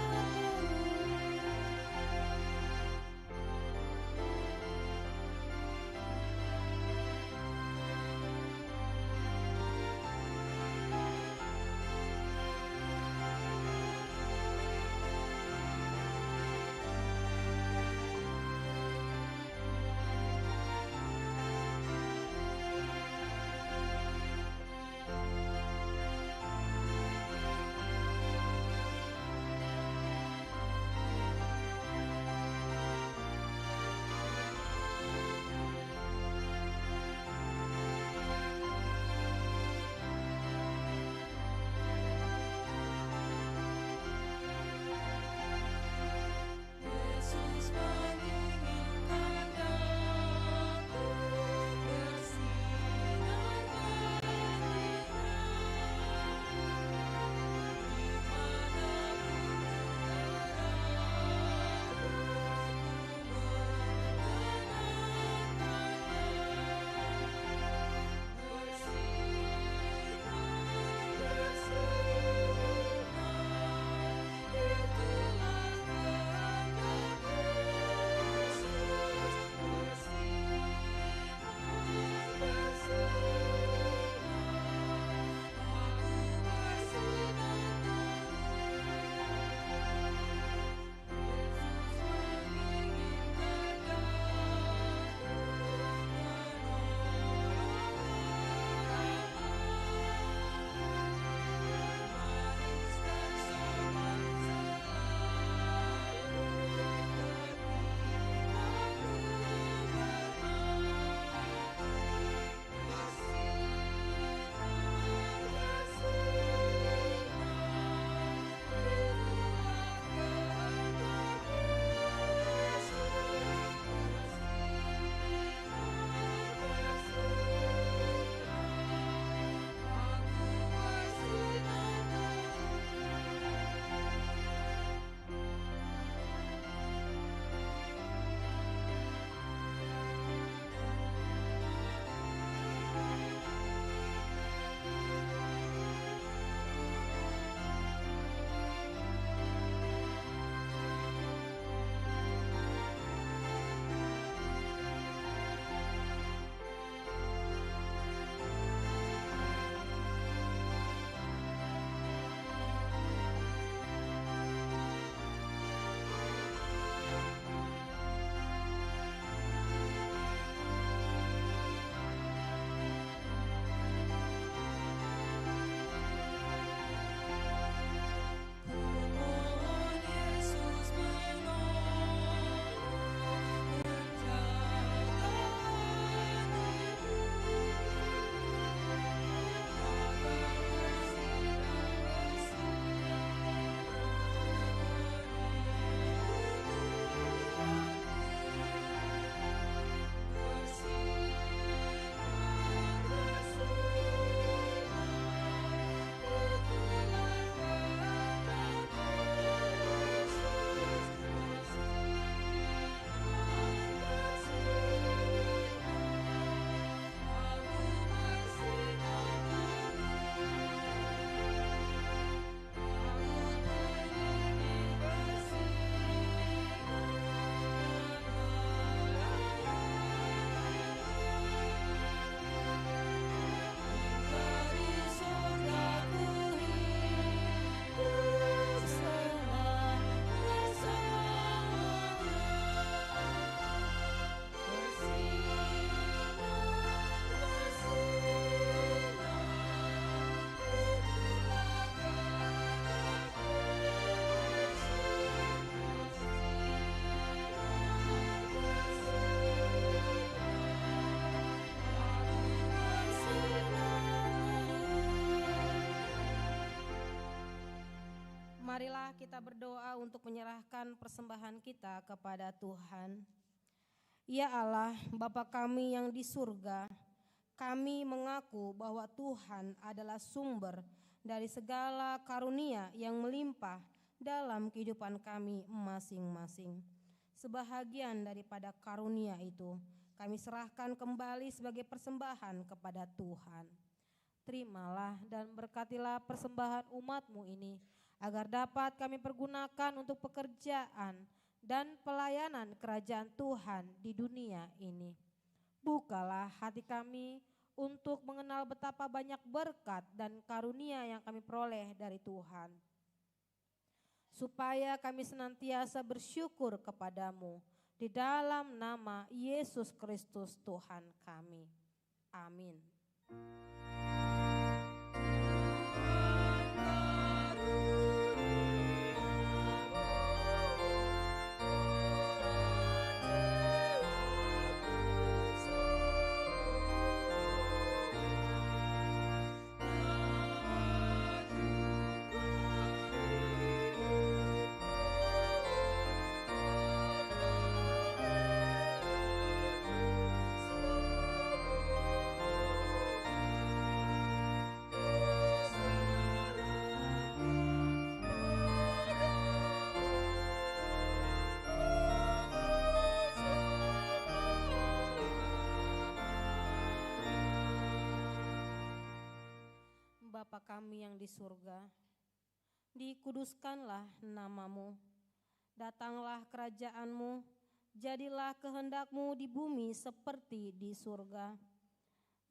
Marilah kita berdoa untuk menyerahkan persembahan kita kepada Tuhan. Ya Allah, Bapa kami yang di surga, kami mengaku bahwa Tuhan adalah sumber dari segala karunia yang melimpah dalam kehidupan kami masing-masing. Sebahagian daripada karunia itu kami serahkan kembali sebagai persembahan kepada Tuhan. Terimalah dan berkatilah persembahan umat-Mu ini, agar dapat kami pergunakan untuk pekerjaan dan pelayanan kerajaan Tuhan di dunia ini. Bukalah hati kami untuk mengenal betapa banyak berkat dan karunia yang kami peroleh dari Tuhan, supaya kami senantiasa bersyukur kepadamu di dalam nama Yesus Kristus Tuhan kami. Amin. Bapa kami yang di surga, dikuduskanlah nama-Mu, datanglah kerajaan-Mu, jadilah kehendak-Mu di bumi seperti di surga.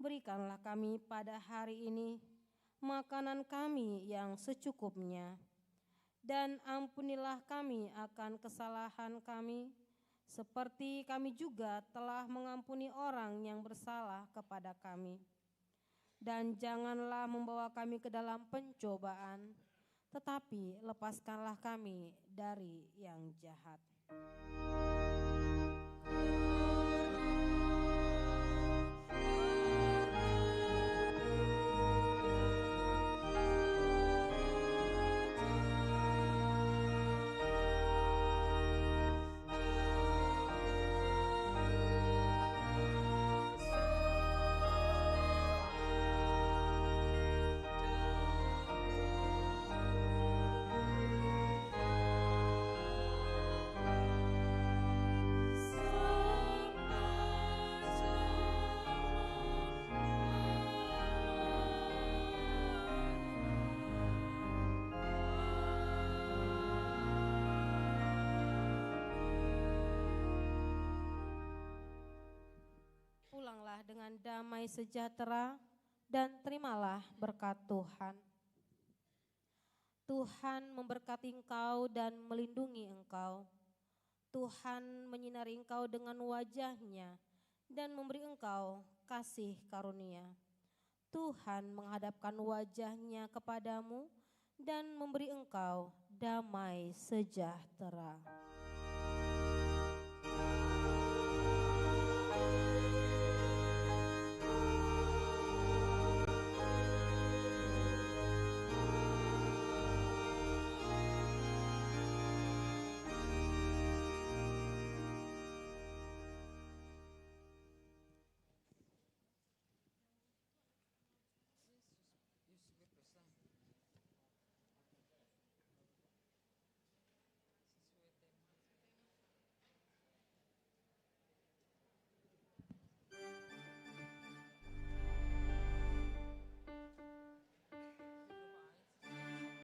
Berikanlah kami pada hari ini makanan kami yang secukupnya, dan ampunilah kami akan kesalahan kami, seperti kami juga telah mengampuni orang yang bersalah kepada kami. Dan janganlah membawa kami ke dalam pencobaan, tetapi lepaskanlah kami dari yang jahat. Pulanglah dengan damai sejahtera dan terimalah berkat Tuhan. Tuhan memberkati engkau dan melindungi engkau. Tuhan menyinari engkau dengan wajah-Nya dan memberi engkau kasih karunia. Tuhan menghadapkan wajah-Nya kepadamu dan memberi engkau damai sejahtera.